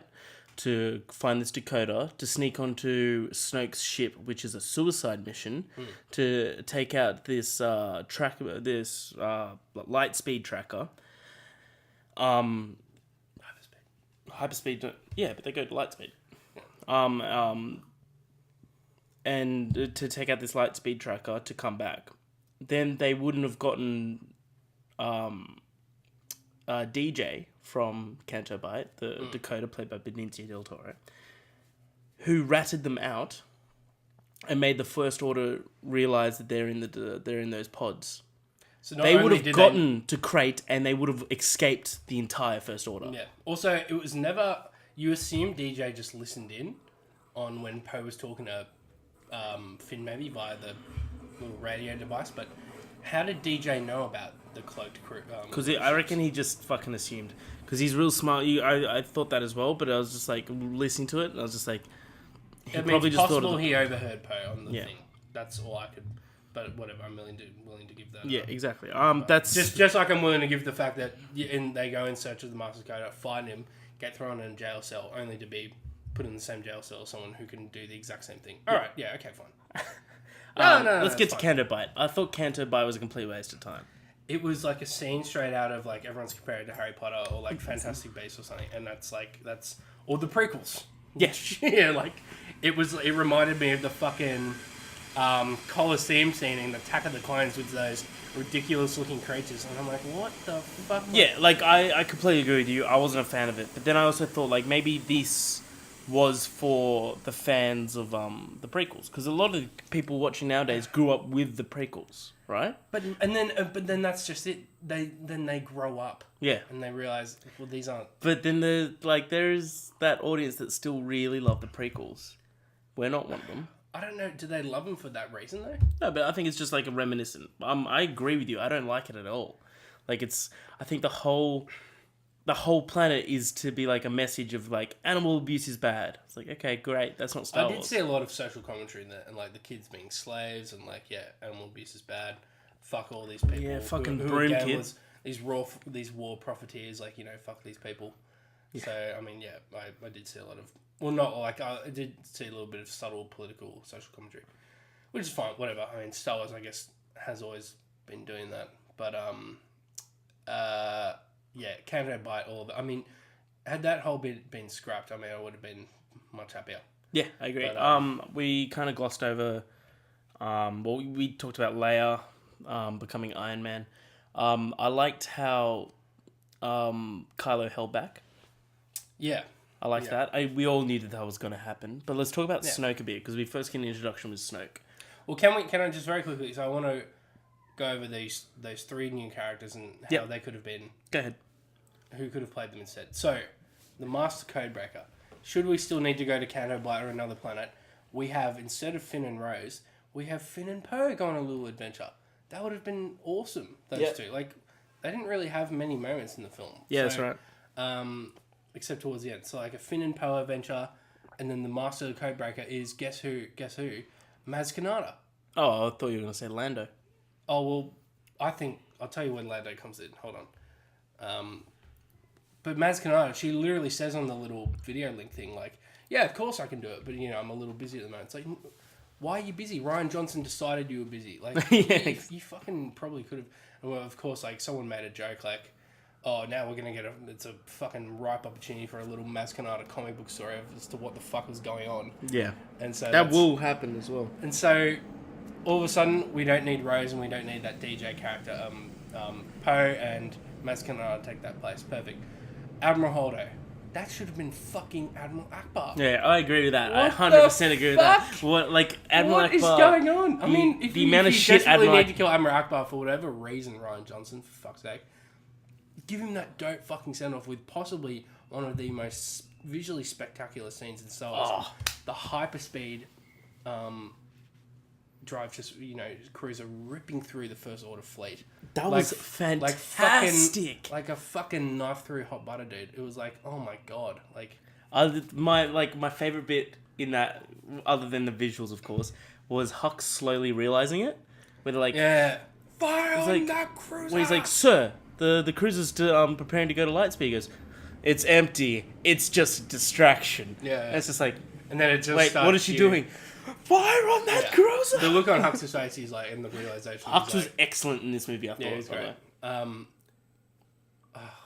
to find this Dakota, to sneak onto Snoke's ship, which is a suicide mission, to take out this light speed tracker. Hyperspeed. Yeah, but they go to light speed. And to take out this light speed tracker to come back. Then they wouldn't have gotten DJ from Canto Bight, the Dakota played by Benicio del Toro, who ratted them out and made the First Order realize that they're in those pods. So they would have gotten to Crate and they would have escaped the entire First Order. Yeah. Also, it was never... You assume DJ just listened in on when Poe was talking to Finn maybe via the little radio device, but how did DJ know about the cloaked crew? Because I reckon he just fucking assumed. Because he's real smart. I thought that as well, but I was just like listening to it and I was just like... It's possible he overheard Poe on the thing. That's all I could... But whatever, I'm willing to give that. Yeah, exactly. That's just like I'm willing to give the fact that they go in search of the Master Coder, find him, get thrown in a jail cell, only to be put in the same jail cell as someone who can do the exact same thing. All right, yeah, okay, fine. No, Let's get it's to fine. Canto Bite. I thought Canto Bite was a complete waste of time. It was like a scene straight out of like everyone's comparing it to Harry Potter or like Fantastic Beasts or something, and that's or the prequels. Yeah. Yeah, like it reminded me of the fucking Colosseum scene in Attack of the Clones with those ridiculous looking creatures, and I'm like, what the fuck? Yeah, like I completely agree with you. I wasn't a fan of it, but then I also thought like maybe this was for the fans of the prequels, because a lot of people watching nowadays grew up with the prequels, right? But then that's just it. They grow up. Yeah. And they realize, well, these aren't. But then there's that audience that still really love the prequels. We're not one of them. I don't know. Do they love them for that reason though? No, but I think it's just like a reminiscent. I agree with you. I don't like it at all. Like I think the whole planet is to be like a message of like animal abuse is bad. It's like, okay, great. That's not Star Wars. I did see a lot of social commentary in that, and like the kids being slaves, and like, yeah, animal abuse is bad. Fuck all these people. Yeah, fucking who broom gamblers, kids. These war profiteers, like, fuck these people. Yeah. So I mean, yeah, I did see a lot of. Well, not like I did see a little bit of subtle political social commentary, which is fine. Whatever. I mean, Star Wars, I guess, has always been doing that. But yeah, Canto Bite, all of it. I mean, had that whole bit been scrapped, I mean, I would have been much happier. Yeah, I agree. But, we kind of glossed over. Well, we talked about Leia becoming Iron Man. I liked how Kylo held back. Yeah. I liked that. We all knew that was going to happen. But let's talk about Snoke a bit, because we first get an introduction with Snoke. Well, can I just very quickly, so I want to go over those three new characters and how they could have been. Go ahead. Who could have played them instead. So, the Master Codebreaker. Should we still need to go to Canto Bite or another planet, we have, instead of Finn and Rose, we have Finn and Poe go on a little adventure. That would have been awesome, those two. Like, they didn't really have many moments in the film. Yeah, that's right. Except towards the end. So, like, a Finn and Poe adventure, and then the Master Codebreaker is, guess who? Maz Kanata. Oh, I thought you were going to say Lando. Oh, well, I'll tell you when Lando comes in. Hold on. But Maz Kanata, she literally says on the little video link thing, like, yeah, of course I can do it, but, I'm a little busy at the moment. It's like, why are you busy? Ryan Johnson decided you were busy. Like, you fucking probably could have. Well, of course, like, someone made a joke, like, oh, now we're going to get it's a fucking ripe opportunity for a little Maz Kanata comic book story as to what the fuck is going on. Yeah. And so that will happen as well. And so, all of a sudden, we don't need Rose and we don't need that DJ character. Poe and Maz Kanata take that place. Perfect. Admiral Holdo. That should have been fucking Admiral Akbar. Yeah, I agree with that. What I 100% agree with that. fuck? What, like, Admiral What is Akbar... going on? I mean, if the you, amount if of you shit desperately Admiral need to kill Admiral Akbar for whatever reason, Ryan Johnson, for fuck's sake, give him that dope fucking send-off with possibly one of the most visually spectacular scenes in Star Wars. Oh. The hyperspeed drive, just, cruiser ripping through the First Order fleet. That was fantastic. Like a fucking knife through hot butter, dude. It was like, oh my god. Like, my favorite bit in that, other than the visuals, of course, was Hux slowly realizing it. Where they're like, yeah, fire on like, that cruiser. where he's like, sir, the cruiser's preparing to go to Lightspeed. He goes, it's empty. It's just a distraction. Yeah. And it's just like, and then it just wait, starts what is she doing? Fire on that cruiser! The look on Hux's face, he's like, in the realization. Hux was excellent in this movie, I thought. Yeah, it was great.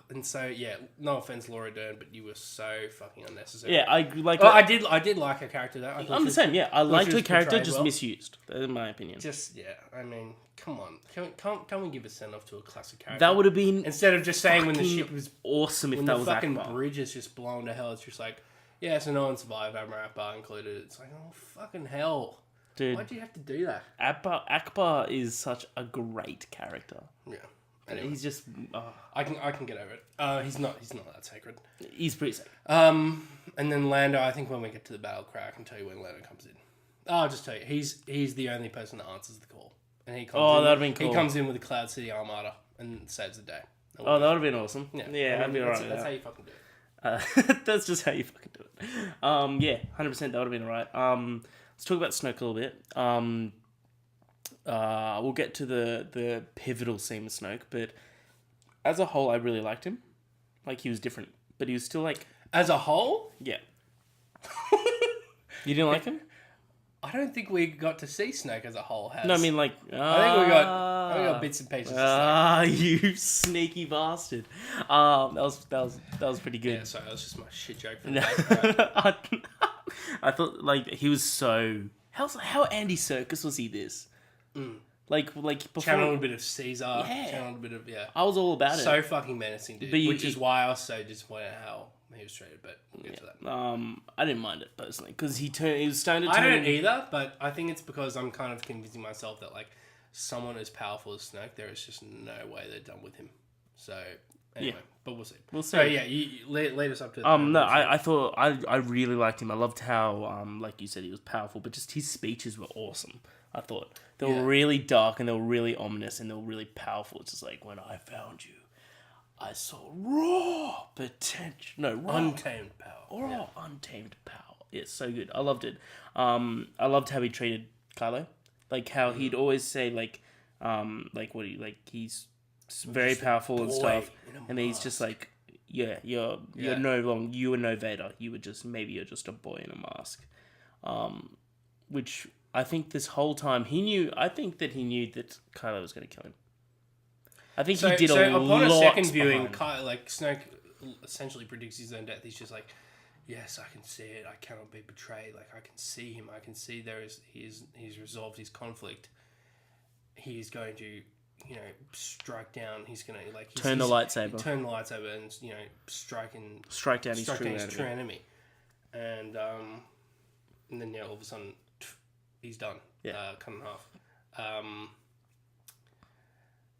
And so, yeah, no offense, Laura Dern, but you were so fucking unnecessary. Yeah, I did like her character though. I'm the same. Yeah, I liked her character, just well. misused, in my opinion. Just I mean, come on, can we give a send off to a classic character? That would have been instead of just saying when the ship was awesome if when that the was fucking Akbar. bridge is just blown to hell. It's just like, yeah, so no one survived, Admiral Akbar included. It's like, oh fucking hell, dude! Why'd you have to do that? Akbar is such a great character. Yeah. Anyway. He's just... I can get over it. He's not that sacred. He's pretty sacred. And then Lando, I think when we get to the battle cry, I can tell you when Lando comes in. I'll just tell you, he's the only person that answers the call. And he comes that'd been cool. He comes in with the Cloud City Armada and saves the day. That would have been awesome. Yeah, I'd be alright. That's how you fucking do it. That's just how you fucking do it. Yeah, 100% that would have been alright. Let's talk about Snoke a little bit. We'll get to the pivotal scene with Snoke, but as a whole, I really liked him. Like, he was different, but he was still like... As a whole? Yeah. You didn't like him? I don't think we got to see Snoke as a whole. No, I mean like. I think we got bits and pieces. Of Snoke. You sneaky bastard. That was pretty good. Yeah, sorry, that was just my shit joke. For the day. I thought like he was so how Andy Serkis was he this? Like before Channeled a bit of Caesar. Yeah. Channeled a bit of I was all about it. So fucking menacing, dude. Which is why I was so disappointed at how he was treated. But we'll get to that. I didn't mind it personally because he was starting to. I don't either, but I think it's because I'm kind of convincing myself that like someone as powerful as Snoke, there is just no way they're done with him. So anyway, but we'll see. We'll see. So yeah, you lead us up to. No, I thought I really liked him. I loved how like you said he was powerful, but just his speeches were awesome. I thought they were really dark and they were really ominous and they were really powerful. It's just like when I found you, I saw raw potential. No, untamed power. Untamed power. Yeah, so good. I loved it. I loved how he treated Kylo. Like how he'd always say like he's very powerful and stuff, and then he's just like, yeah, you're no longer, you were no Vader. You're just a boy in a mask. Which I think this whole time he knew. I think that he knew that Kylo was going to kill him. I think he did a lot. Upon a second viewing, Snoke essentially predicts his own death. He's just like, yes, I can see it. I cannot be betrayed. Like I can see him. I can see he's resolved his conflict. He's going to, strike down. He's going to turn the lightsaber and strike down his true enemy. And then all of a sudden he's done. Cut in half.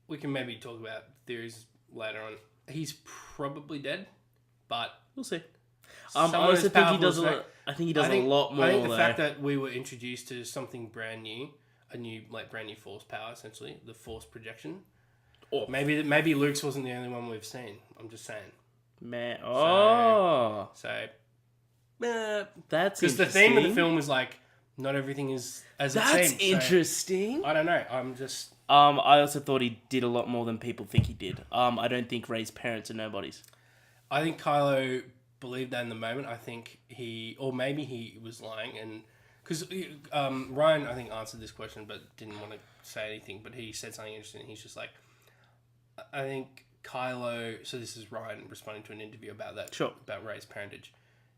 We can maybe talk about theories later on. He's probably dead, but we'll see. I also think he does a lot more. I think the fact that we were introduced to something brand new, brand new force power, essentially the force projection. Or maybe Luke's wasn't the only one we've seen. I'm just saying. Man, that's because the theme of the film is like not everything is as it seems. That's interesting. So, I don't know. I'm just. I also thought he did a lot more than people think he did. I don't think Rey's parents are nobodies. I think Kylo believed that in the moment. I think maybe he was lying, and because Ryan, I think, answered this question but didn't want to say anything. But he said something interesting. He's just like, I think Kylo. So this is Ryan responding to an interview about that. Sure. About Rey's parentage.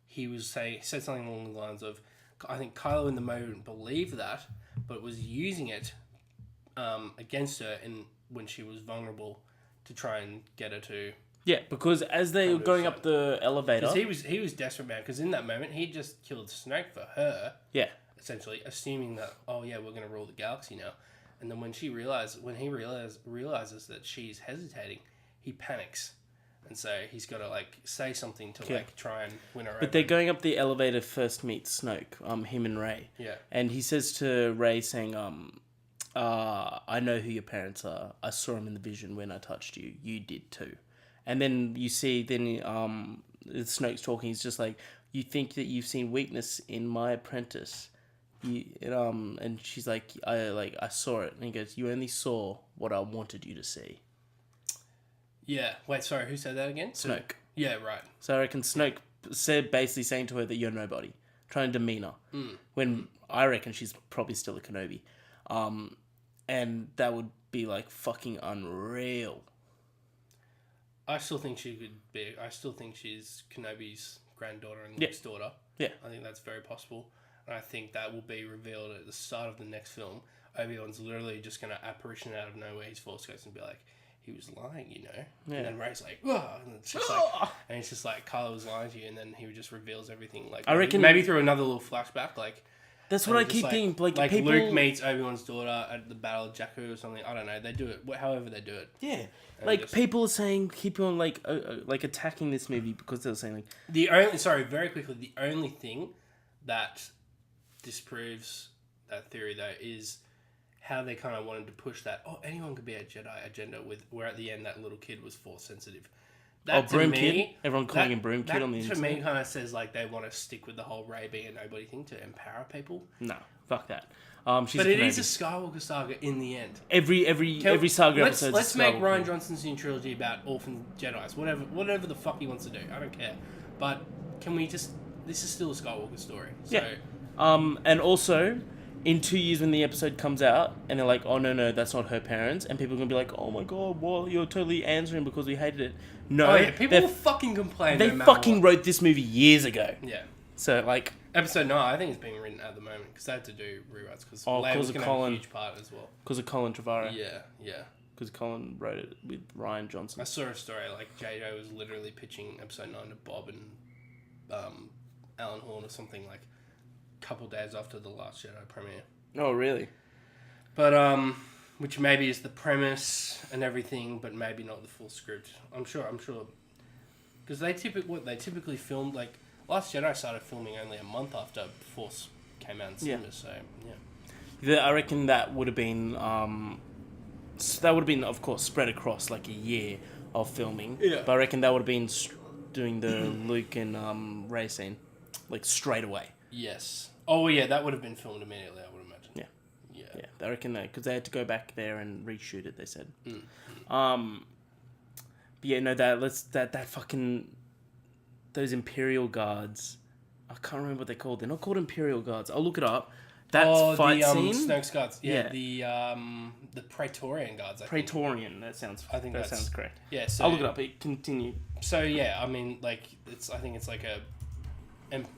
He said something along the lines of, I think Kylo in the moment believed that, but was using it against her when she was vulnerable to try and get her to. Yeah, because as they were going up the elevator, because he was desperate, man. Because in that moment he just killed Snoke for her. Yeah, essentially assuming that we're gonna rule the galaxy now. And then when he realizes that she's hesitating, he panics, and so he's got to say something to try and win her over. But they're going up the elevator first meets Snoke, him and Rey. Yeah, and he says to Rey saying, I know who your parents are. I saw them in the vision when I touched you. You did too. And then you see, Snoke's talking. He's just like, you think that you've seen weakness in my apprentice. And she's like, I saw it. And he goes, you only saw what I wanted you to see. Yeah. Wait, sorry. Who said that again? Snoke. Yeah, right. So I reckon Snoke said basically saying to her that you're nobody, trying to demean her. When I reckon she's probably still a Kenobi. And that would be fucking unreal. I still think she could be. I still think she's Kenobi's granddaughter and Luke's daughter. Yeah. I think that's very possible. And I think that will be revealed at the start of the next film. Obi-Wan's literally just going to apparition out of nowhere his Force Ghost and be like, he was lying, Yeah. And then Rey's like, whoa. And it's just like, Kylo was lying to you. And then he just reveals everything. I reckon maybe through another little flashback. That's what I keep thinking. People... Luke meets Obi-Wan's daughter at the Battle of Jakku or something. I don't know. They do it however they do it. Yeah. People are saying, keep on attacking this movie because they're saying very quickly, the only thing that disproves that theory though is how they kind of wanted to push that. Oh, anyone could be a Jedi agenda where at the end that little kid was Force sensitive. That Broom Kid? Everyone calling him Broom Kid on the internet. To me kind of says they want to stick with the whole Rey being a nobody thing to empower people. No, fuck that. But it is a Skywalker saga in the end. Every saga episode. Let's make Rian Johnson's new trilogy about orphan Jedis. Whatever the fuck he wants to do. I don't care. But can we just... This is still a Skywalker story. So. Yeah. And also, in 2 years when the episode comes out and they're like, oh no, that's not her parents, and people are gonna be like, oh my god, well, you're totally answering because we hated it. No, Oh yeah, people will fucking complain. They no matter fucking what. wrote this movie years ago. Yeah. So like, Episode 9, I think it's being written at the moment because they had to do rewrites because Leia was going to have a huge part as well. Because of Colin Trevorrow. Yeah. Because Colin wrote it with Ryan Johnson. I saw a story like JJ was literally pitching episode 9 to Bob and Alan Horn or something like a couple days after the Last Jedi premiere. Oh really? But which maybe is the premise and everything, but maybe not the full script. I'm sure because they typically filmed like Last Jedi started filming only a month after Force came out in cinemas. So yeah. I reckon that would have been of course spread across like a year of filming. Yeah. But I reckon that would have been doing the Luke and Rey scene like straight away. Yes. Oh yeah, that would have been filmed immediately, I would imagine. Yeah, I reckon that because they had to go back there and reshoot it. They said. Mm. But yeah, no, that fucking those Imperial Guards. I can't remember what they're called. They're not called Imperial Guards. I'll look it up. That fight scene. Snoke's guards. Yeah. The Praetorian guards. Praetorian. That sounds. I think that sounds correct. Yeah. So I'll look it up. Continue. So yeah, I mean, like I think it's like an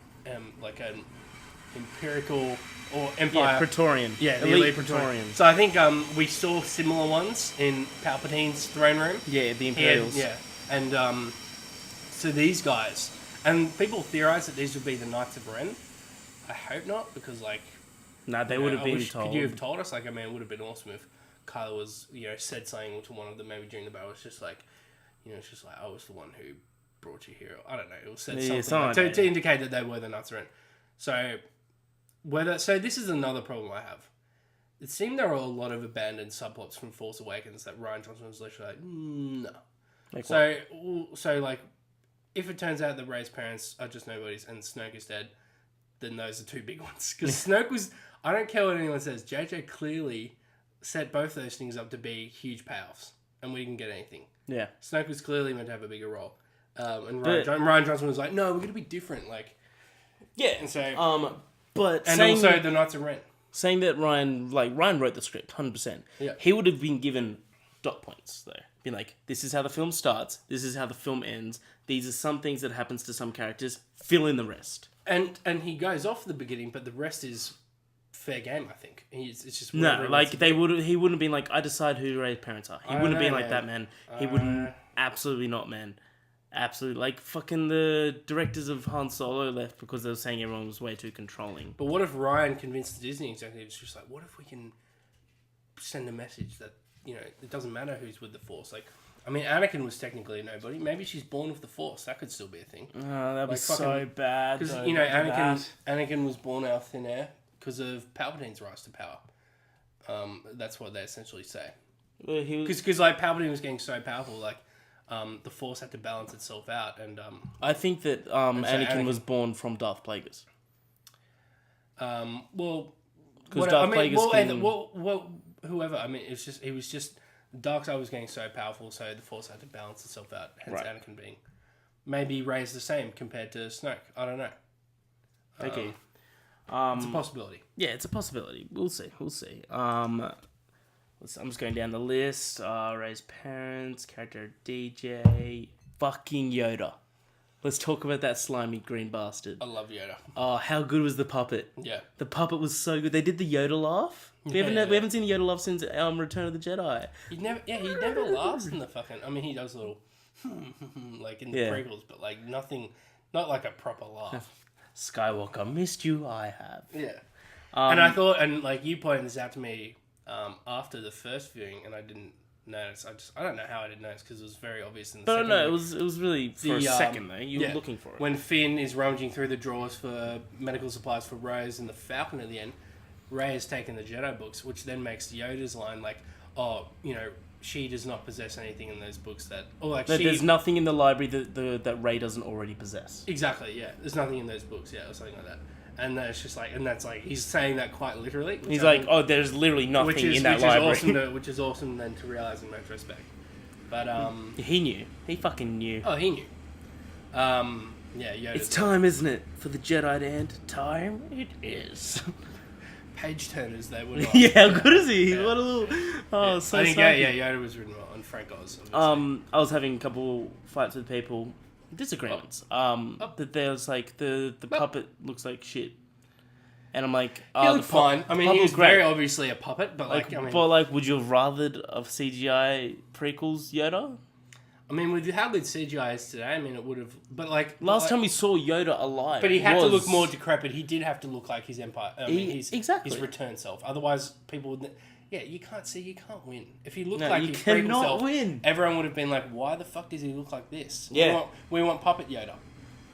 empirical or empire. Yeah, Praetorian. Yeah, the elite Praetorian. So I think we saw similar ones in Palpatine's throne room. Yeah, the Imperials. And so these guys, and people theorize that these would be the Knights of Ren. I hope not, because like, nah, they would have been told. Could you have told us? Like, I mean, it would have been awesome if Kylo was, said something to one of them maybe during the battle. It's just like, it's just like, I was the one who brought you here. I don't know. It was said something to indicate that they were the Knights of Ren. So this is another problem I have. It seemed there were a lot of abandoned subplots from Force Awakens that Ryan Johnson was literally like, no. Like So like, if it turns out that Rey's parents are just nobodies and Snoke is dead, then those are two big ones. Because Snoke was, I don't care what anyone says, JJ clearly set both those things up to be huge payoffs, and we didn't get anything. Yeah. Snoke was clearly meant to have a bigger role. And Ryan Johnson was like, no, we're going to be different. Like, yeah. And so, but and also the Knights of Ren. Saying that Ryan wrote the script, 100%. Yeah. He would have been given dot points, though. Being like, this is how the film starts, this is how the film ends, these are some things that happens to some characters, fill in the rest. And he goes off the beginning, but the rest is fair game, I think. It's just... No, like, he wouldn't have been like, I decide who Rey's parents are. He wouldn't have been like that, man. He wouldn't... Absolutely not, man. Absolutely. Like, fucking the directors of Han Solo left because they were saying everyone was way too controlling. But what if Ryan convinced the Disney executives just like, what if we can send a message that, it doesn't matter who's with the Force? Like, I mean, Anakin was technically a nobody. Maybe she's born with the Force. That could still be a thing. Oh, that was so bad. Because, Anakin was born out of thin air because of Palpatine's rise to power. That's what they essentially say. Because like, Palpatine was getting so powerful, like, the Force had to balance itself out. And I think that Anakin was born from Darth Plagueis. Because Darth Plagueis whoever. I mean, he was just... Dark Side was getting so powerful, so the Force had to balance itself out. Hence, Anakin being maybe Rey's the same compared to Snoke. I don't know. Okay, it's a possibility. Yeah, it's a possibility. We'll see. I'm just going down the list. Rey's parents, character DJ, fucking Yoda. Let's talk about that slimy green bastard. I love Yoda. Oh, how good was the puppet? Yeah, the puppet was so good. They did the Yoda laugh. We haven't seen the Yoda laugh since Return of the Jedi. He never laughs in the fucking... I mean, he does a little... like in the prequels, but like nothing... Not like a proper laugh. Skywalker, missed you, I have. Yeah. And I thought... And like you pointed this out to me after the first viewing, and I didn't notice. I don't know how I didn't notice, because it was very obvious in the second. No, it was really for a second, though. You were looking for it. When Finn is rummaging through the drawers for medical supplies for Rose and the Falcon at the end... Rey has taken the Jedi books, which then makes Yoda's line like, oh, she does not possess anything in those books that... Or like there's nothing in the library that Rey doesn't already possess. Exactly, yeah. There's nothing in those books, or something like that. And it's just like... And that's like... He's saying that quite literally. He's like, there's literally nothing in that library. Which is awesome then to realise in retrospect. But, He knew. He fucking knew. Oh, he knew. Yeah, Yoda... It's time, isn't it? For the Jedi to end. Time it is. page turners they were. Yeah, how good is he? Yeah. What a little. Oh, yeah. so I think snarky. Yoda was written well, and Frank Oz. Obviously. I was having a couple fights with people, disagreements. That there was like the puppet looks like shit, and I'm like, he looked fine. I mean, he was very obviously a puppet, but like, I mean, but like, would you have rathered of CGI prequels Yoda? I mean, with how good CGI is today, I mean, it would have. But like last time we saw Yoda alive, but he had to look more decrepit. He did have to look like his Empire. I mean, his return self. Otherwise, people would. Yeah, you can't win. If he looked like his prequel self, everyone would have been like, "Why the fuck does he look like this?" Yeah, we want puppet Yoda,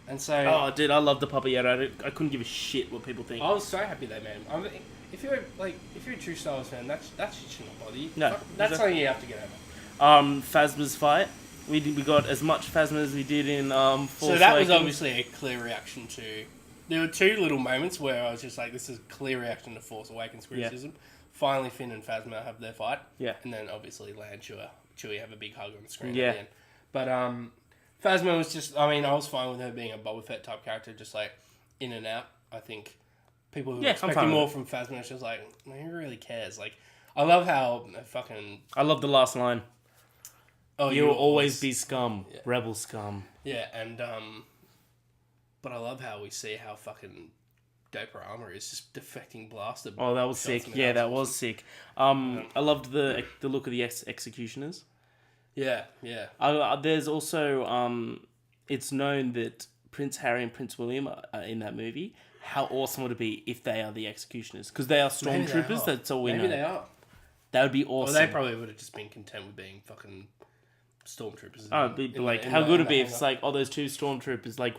and so. Oh, dude, I love the puppet Yoda. I couldn't give a shit what people think. I was so happy they made him. I mean, if you're a true Star Wars fan, that shit should not bother you. No, that's something you have to get over. Phasma's fight. We got as much Phasma as we did in Force So that Awakens. was obviously a clear reaction to. There were two little moments where I was just like, "This is a clear reaction to Force Awakens criticism." Yeah. Finally, Finn and Phasma have their fight. Yeah. And then obviously Leia and Chewie have a big hug on the screen at the end. But Phasma was just. I mean, I was fine with her being a Boba Fett type character, just like in and out. I think people who were expecting more from Phasma, it's just like, who really cares? Like, I love how fucking. I love the last line. Oh, you'll always be scum, yeah. Rebel scum. Yeah, and but I love how we see how fucking dope her armor is, just defecting blaster. Oh, that was sick. Yeah, that was sick. I loved the look of the executioners. Yeah, yeah. There's also it's known that Prince Harry and Prince William are in that movie. How awesome would it be if they are the executioners? Because they are stormtroopers. That's all we know. Maybe they are. That would be awesome. Well, they probably would have just been content with being fucking stormtroopers. How good would it be if it's like, oh, those two stormtroopers, like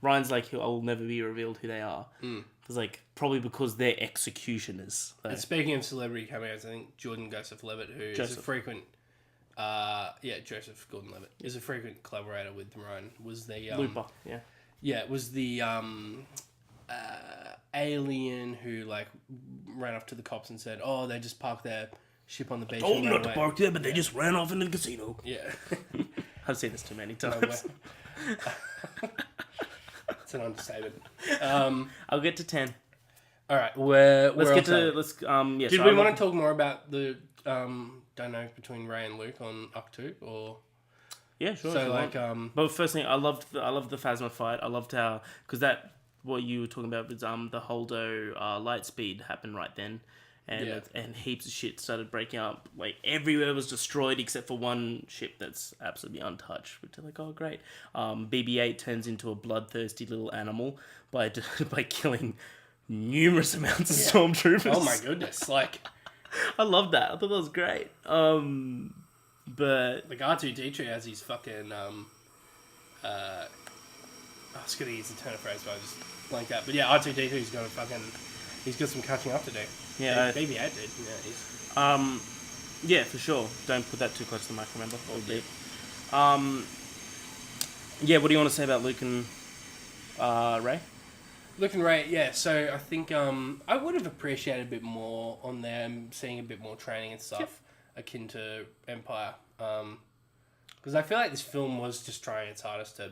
Ryan's like, I'll never be revealed who they are. It's like, probably because they're executioners. So. And speaking of celebrity cameos, I think Jordan Joseph-Levitt, who is a frequent, Joseph Gordon-Levitt, is a frequent collaborator with Ryan, was the... Looper, yeah. Yeah, it was the alien who, like, ran off to the cops and said, oh, they just parked their ship on the beach. I told them not to park there, but they just ran off into the casino. Yeah. I've seen this too many times. It's an understatement. I'll get to 10. All right, Did we want to talk more about the dynamic between Rey and Luke on Ahch-To, or? Yeah, sure. So like, but first thing, I loved the Phasma fight. I loved how, because that what you were talking about was the Holdo light speed happened right then. And heaps of shit started breaking up. Like, everywhere was destroyed except for one ship that's absolutely untouched. Which are like, oh, great. BB-8 turns into a bloodthirsty little animal by killing numerous amounts of stormtroopers. Oh, my goodness. Like, I love that. I thought that was great. But... Like, R2-D2 has his fucking... I was going to use the turn of phrase, but I just blanked out. But yeah, R2-D2's got a fucking... He's got some catching up to do. Yeah, BB-8 did. Yeah, for sure. Don't put that too close to the mic, remember? Yeah, what do you want to say about Luke and Rey? Luke and Rey, yeah. So I think I would have appreciated a bit more on them, seeing a bit more training and stuff akin to Empire. Because I feel like this film was just trying its hardest to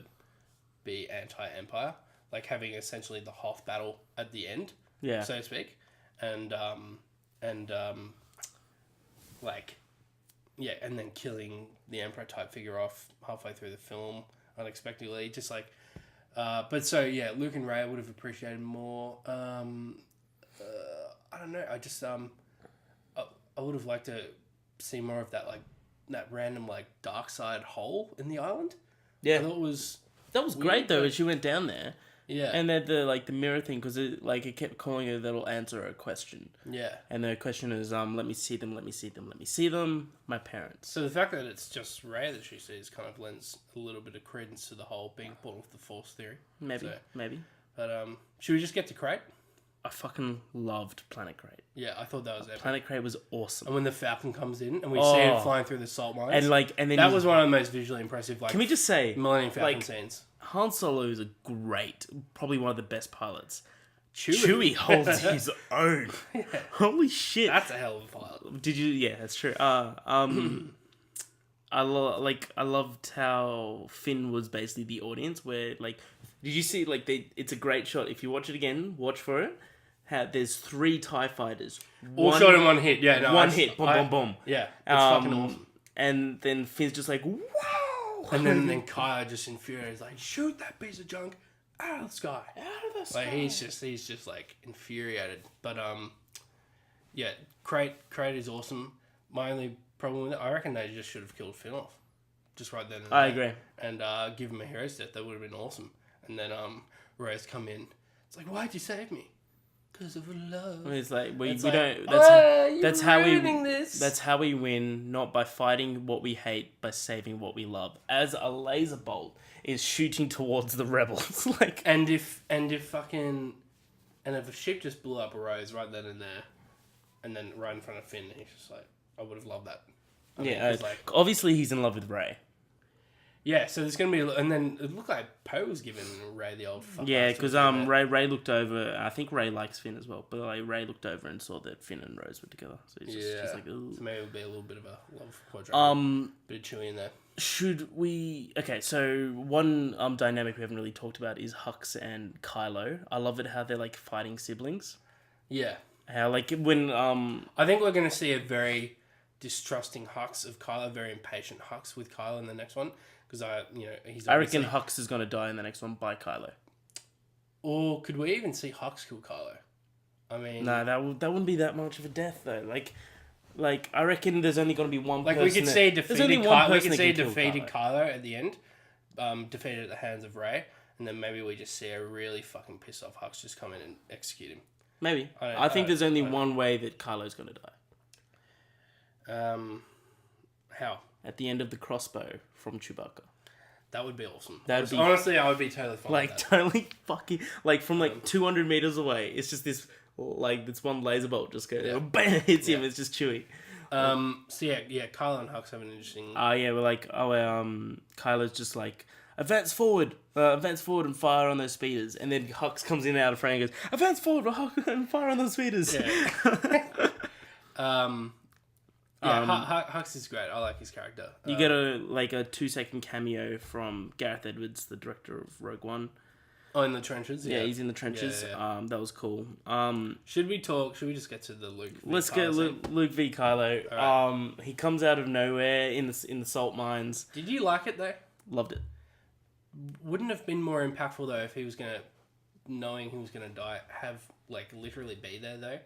be anti-Empire, like having essentially the Hoth battle at the end. Yeah. So to speak. And then killing the Emperor type figure off halfway through the film unexpectedly. Just like, Luke and Rey I would have appreciated more. I don't know. I just, I would have liked to see more of that, like, that random, like, dark side hole in the island. Yeah. I thought that was great, though, when she went down there. Yeah. And then the mirror thing, because it kept calling her that'll answer a question. Yeah. And the question is, let me see them, my parents. So the fact that it's just Rey that she sees kind of lends a little bit of credence to the whole being born with the Force theory. Maybe. But should we just get to Crate? I fucking loved Planet Crate. Yeah, I thought that was epic. Planet Crate was awesome. And when the Falcon comes in and we see it flying through the salt mines. And then that was one of the most visually impressive, like, can we just say, Millennium Falcon scenes. Han Solo is probably one of the best pilots. Chewie holds his own. Yeah. Holy shit. That's a hell of a pilot. Did you? Yeah, that's true. I loved how Finn was basically the audience where, like, did you see, like, it's a great shot. If you watch it again, watch for it. how there's 3 TIE fighters. All shot in one hit. Yeah, no, one hit. Boom, boom, boom. Yeah, it's fucking awesome. And then Finn's just like, wow. And then Kylo just infuriated, like, shoot that piece of junk out of the sky. Out of the sky. Like, he's just like infuriated. But yeah, Crate is awesome. My only problem with it, I reckon they just should have killed Finn off. Just right then and there. I agree. And give him a hero's death. That would have been awesome. And then Rey's come in. It's like, why'd you save me? Because of love. It's like we it's don't. Like, That's how we. This. That's how we win. Not by fighting what we hate, by saving what we love. As a laser bolt is shooting towards the rebels, like. And if a ship just blew up a Rose right then and there, and then right in front of Finn, he's just like, I would have loved that. Obviously he's in love with Rey. Yeah, so there's gonna be, and then it looked like Poe was giving Rey the old fuck. Yeah, because Rey looked over. I think Rey likes Finn as well, but like Rey looked over and saw that Finn and Rose were together. So he's just like, ooh. So maybe it'll be a little bit of a love quadrangle. Bit of Chewie in there. Should we? Okay, so one dynamic we haven't really talked about is Hux and Kylo. I love it how they're like fighting siblings. Yeah. How like when I think we're gonna see a very distrusting Hux of Kylo, very impatient Hux with Kylo in the next one. Because I reckon Hux is going to die in the next one by Kylo. Or could we even see Hux kill Kylo? I mean, no, that wouldn't be that much of a death though. Like I reckon there's only going to be one. Like person we could see defeated Kylo. We could see defeated Kylo at the end, defeated at the hands of Rey, and then maybe we just see a really fucking piss off Hux just come in and execute him. Maybe. I think there's only one way that Kylo's going to die. How? At the end of the crossbow from Chewbacca. That would be awesome. Honestly, I would be totally fine with that. Totally fucking... Like, from, 200 meters away, it's just this one laser bolt just goes... Bam! Hits him. It's just Chewie. So, Kylo and Hux have an interesting... Kylo's just like, advance forward and fire on those speeders. And then Hux comes in out of frame and goes, advance forward and fire on those speeders. Yeah. Hux is great. I like his character. You get a 2-second cameo from Gareth Edwards, the director of Rogue One. Oh, in the trenches? Yeah, he's in the trenches. Yeah. That was cool. Should we just get to the Luke v. Let's get Luke v. Kylo. Right. He comes out of nowhere in the salt mines. Did you like it, though? Loved it. Wouldn't have been more impactful, though, if he was knowing he was going to die, have, literally be there, though?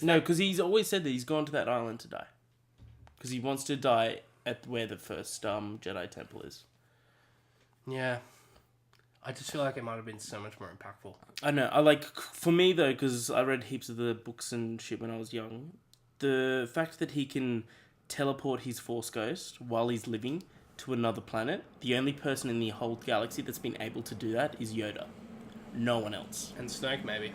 No, because he's always said that he's gone to that island to die. Because he wants to die at where the first Jedi temple is. Yeah. I just feel like it might have been so much more impactful. I know. For me, though, because I read heaps of the books and shit when I was young, the fact that he can teleport his Force Ghost while he's living to another planet, the only person in the whole galaxy that's been able to do that is Yoda. No one else. And Snoke, maybe.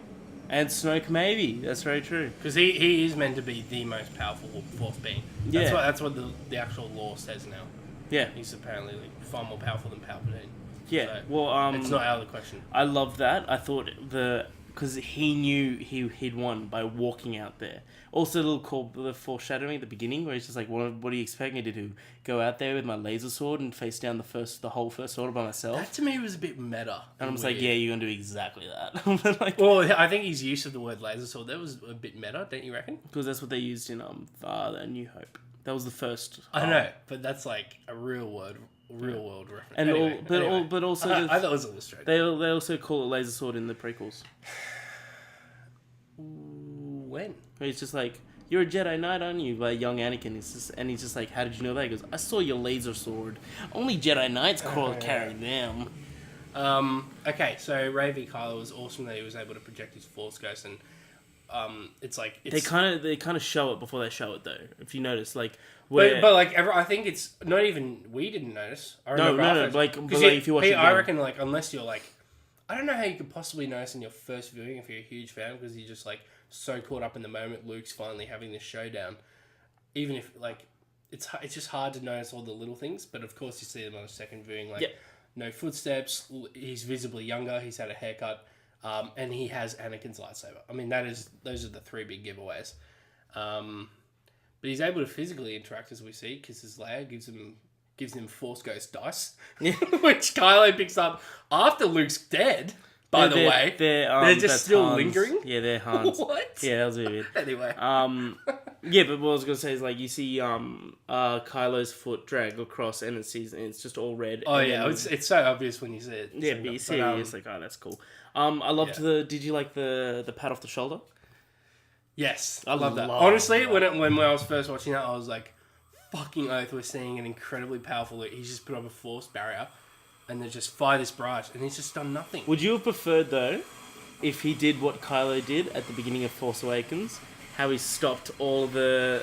And Snoke, maybe. That's very true. Because he is meant to be the most powerful Force being. That's what the actual lore says now. Yeah. He's apparently far more powerful than Palpatine. Yeah. So, it's not out of the question. I love that. I thought because he knew he'd won by walking out there. Also, a little call the foreshadowing at the beginning where he's just like, "What do you expect me to do? Go out there with my laser sword and face down the whole first order by myself?" That to me was a bit meta. And I'm just like, "Yeah, you're gonna do exactly that." Well, I think his use of the word laser sword that was a bit meta, don't you reckon? Because that's what they used in A New Hope. That was the first. I know, but that's like a real world reference. And but also, I thought it was illustrated. They also call it laser sword in the prequels. When? Where he's just like, "You're a Jedi Knight, aren't you?" By young Anakin. He's just like, "How did you know that?" He goes, "I saw your laser sword. Only Jedi Knights carry them." Okay, so Rey v. Kylo was awesome that he was able to project his Force Ghost, and they kind of show it before they show it though. If you notice, I think it's not even we didn't notice. No. If you watch it again. I reckon unless you're I don't know how you could possibly notice in your first viewing if you're a huge fan because you're just so caught up in the moment. Luke's finally having this showdown. Even if it's just hard to notice all the little things, but of course you see them on a second viewing. No footsteps. He's visibly younger. He's had a haircut, and he has Anakin's lightsaber. I mean, those are the 3 big giveaways. But he's able to physically interact as we see because his Leia gives him Force Ghost dice, which Kylo picks up after Luke's dead. By the way, they're just that's still Hans. lingering. Yeah, they're Hans. What? Yeah, that was weird. Anyway. Yeah, but what I was gonna say is like you see Kylo's foot drag across, and it's just all red. Oh and yeah, then, it's so obvious when you see it. yeah, but you see it, it's like, oh, that's cool. I loved Yeah. Did you like the pat off the shoulder? Yes, I I love that. love Honestly, that. when I was first watching that, I was like, "Fucking oath, we're seeing an incredibly powerful Luke. He's just put up a force barrier, and they just fire this barrage, and he's just done nothing." Would you have preferred though, if he did what Kylo did at the beginning of Force Awakens? How he stopped all the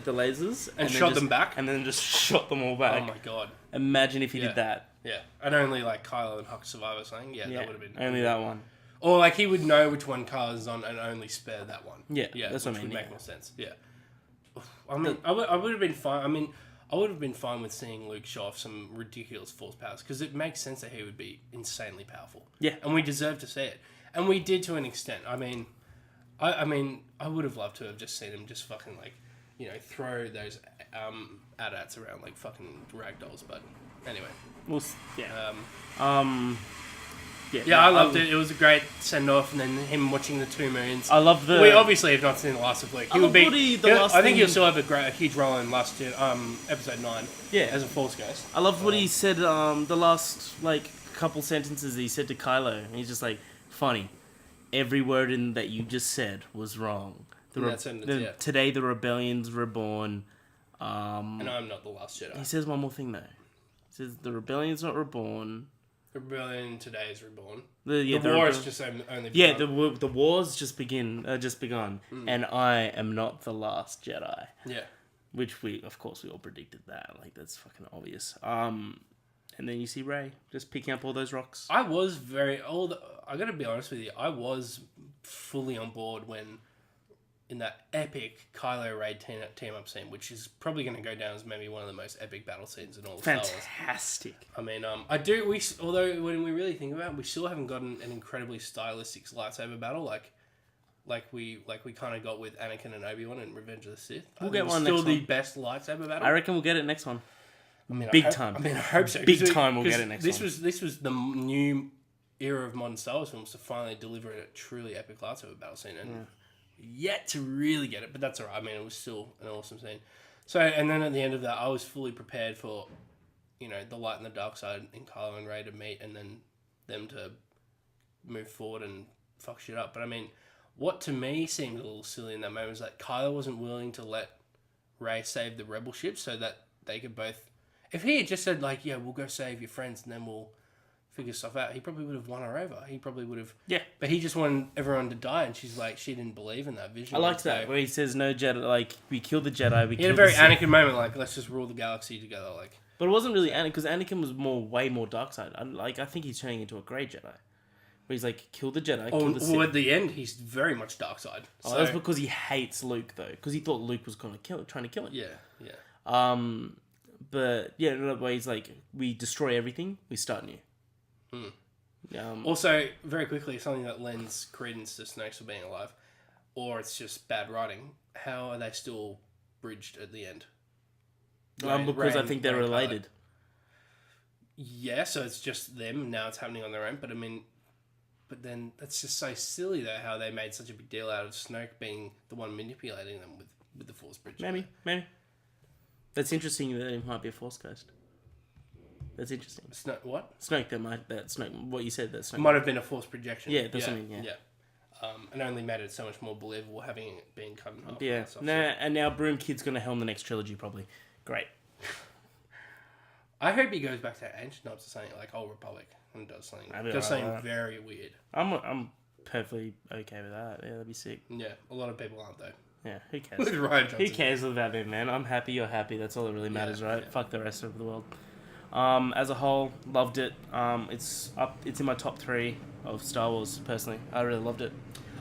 lasers And then shot them back? and then just shot them all back. Oh my god. Imagine if he Yeah. did that. Yeah, and only like Kylo and Hux survivor saying, that would have been only that one. Or like he would know which one Kylo's on and only spare that one. Yeah, yeah, that's which what I mean, would make yeah. more sense. Yeah, I mean, I would have been fine. I mean, I would have been fine with seeing Luke show off some ridiculous force powers because it makes sense that he would be insanely powerful. Yeah. and we deserve to see it, and we did to an extent. I mean, I would have loved to have just seen him just fucking like, throw those AT-ATs around like fucking ragdolls. But anyway. Yeah, I loved it. It was a great send off, and then him watching the two moons. I love the. We obviously have not seen the last of Luke. I love what he- the last I think thing- he'll still have a huge role in episode 9. Yeah. as a Force Ghost. I loved what he said. The last couple sentences he said to Kylo. And he's just like, funny. Every word in that you just said was wrong. In that sentence, yeah. Today the rebellion's reborn. And I'm not the Last Jedi. He says one more thing though. He says the rebellion's not reborn. The rebellion today is reborn. The war is just only Yeah, begun. the war's just begun, and I am not the Last Jedi. Yeah. Which we all predicted that. Like that's fucking obvious. And then you see Rey just picking up all those rocks. I was I gotta be honest with you, I was fully on board when in that epic Kylo Rey team up scene, which is probably going to go down as maybe one of the most epic battle scenes in all of Star Wars. Fantastic. I mean, although when we really think about it, we still haven't gotten an incredibly stylistic lightsaber battle like we kind of got with Anakin and Obi-Wan in Revenge of the Sith. We'll get one still next the one. best lightsaber battle. I reckon we'll get it next one. I mean, Big time. I mean, I hope so. Big time we'll get it next this one. This was the new era of modern Star Wars films to finally deliver a truly epic lightsaber battle scene, and yet to really get it. But that's alright. I mean, it was still an awesome scene. So, and then at the end of that, I was fully prepared for, the light and the dark side in Kylo and Rey to meet, and then them to move forward and fuck shit up. But I mean, what to me seemed a little silly in that moment was that Kylo wasn't willing to let Rey save the rebel ship so that they could both. If he had just said like, "Yeah, we'll go save your friends and then we'll figure stuff out," he probably would have won her over. He probably would have. Yeah. But he just wanted everyone to die, and she's like, she didn't believe in that vision. I liked that where he says no Jedi. Like we kill the Jedi. He had a very Anakin moment, like let's just rule the galaxy together, like. But it wasn't really Anakin because Anakin was way more dark side. I think he's turning into a grey Jedi. Where he's like, kill the Jedi, kill the Sith. Well, at the end, he's very much dark side. Oh, that's because he hates Luke though, because he thought Luke was trying to kill him. Yeah. But yeah, another way he's like, we destroy everything, we start new. Also, very quickly, something that lends credence to Snoke for being alive, or it's just bad writing. How are they still bridged at the end? Because I think they're related. Yeah, so it's just them. Now it's happening on their own. But I mean, then that's just so silly though. How they made such a big deal out of Snoke being the one manipulating them with the Force bridge. Maybe. That's interesting that it might be a Force ghost. That's interesting. Snoke, what? Snoke, Snoke. What you said, that Snoke Might have been a Force projection. Yeah, that's what I mean. Yeah. And only made it so much more believable having it being cut in half. Yeah. And now Broom Kid's gonna helm the next trilogy probably. Great. I hope he goes back to ancient times to something like Old Republic and does something very weird. I'm perfectly okay with that. Yeah, that'd be sick. Yeah, a lot of people aren't though. Yeah, who cares? With Ryan Johnson. Who cares about it, man? I'm happy, you're happy. That's all that really matters, right? Yeah. Fuck the rest of the world. As a whole, loved it. It's in my top 3 of Star Wars, personally. I really loved it.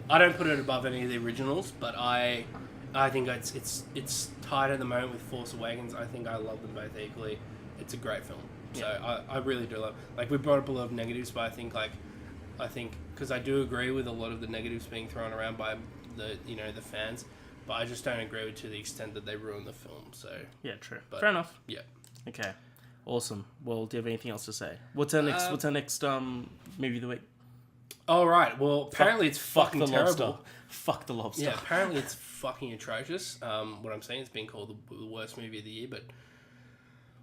I don't put it above any of the originals, but I think it's tied at the moment with Force Awakens. I think I love them both equally. It's a great film. So I really do love. Like we brought up a lot of negatives, but I think because I do agree with a lot of the negatives being thrown around by the fans, but I just don't agree with to the extent that they ruin the film. So Yeah, true. But- Fair enough. yeah. Okay. Awesome. Well, do you have anything else to say? What's our next movie of the week? Oh, right. Well, apparently it's Fuck fucking the terrible. lobster. Fuck the lobster. Yeah, apparently it's fucking atrocious. What I'm saying, it's been called the worst movie of the year, but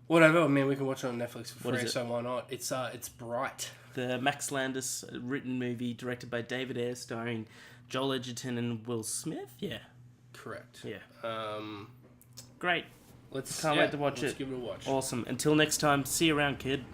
whatever. I mean, we can watch it on Netflix for What is free, it? so why not? It's Bright. The Max Landis written movie directed by David Ayer, starring Joel Edgerton and Will Smith. Yeah, Correct. yeah. Great. Let's Can't wait to watch let's it. give it a watch. Awesome. Until next time, see you around, kid.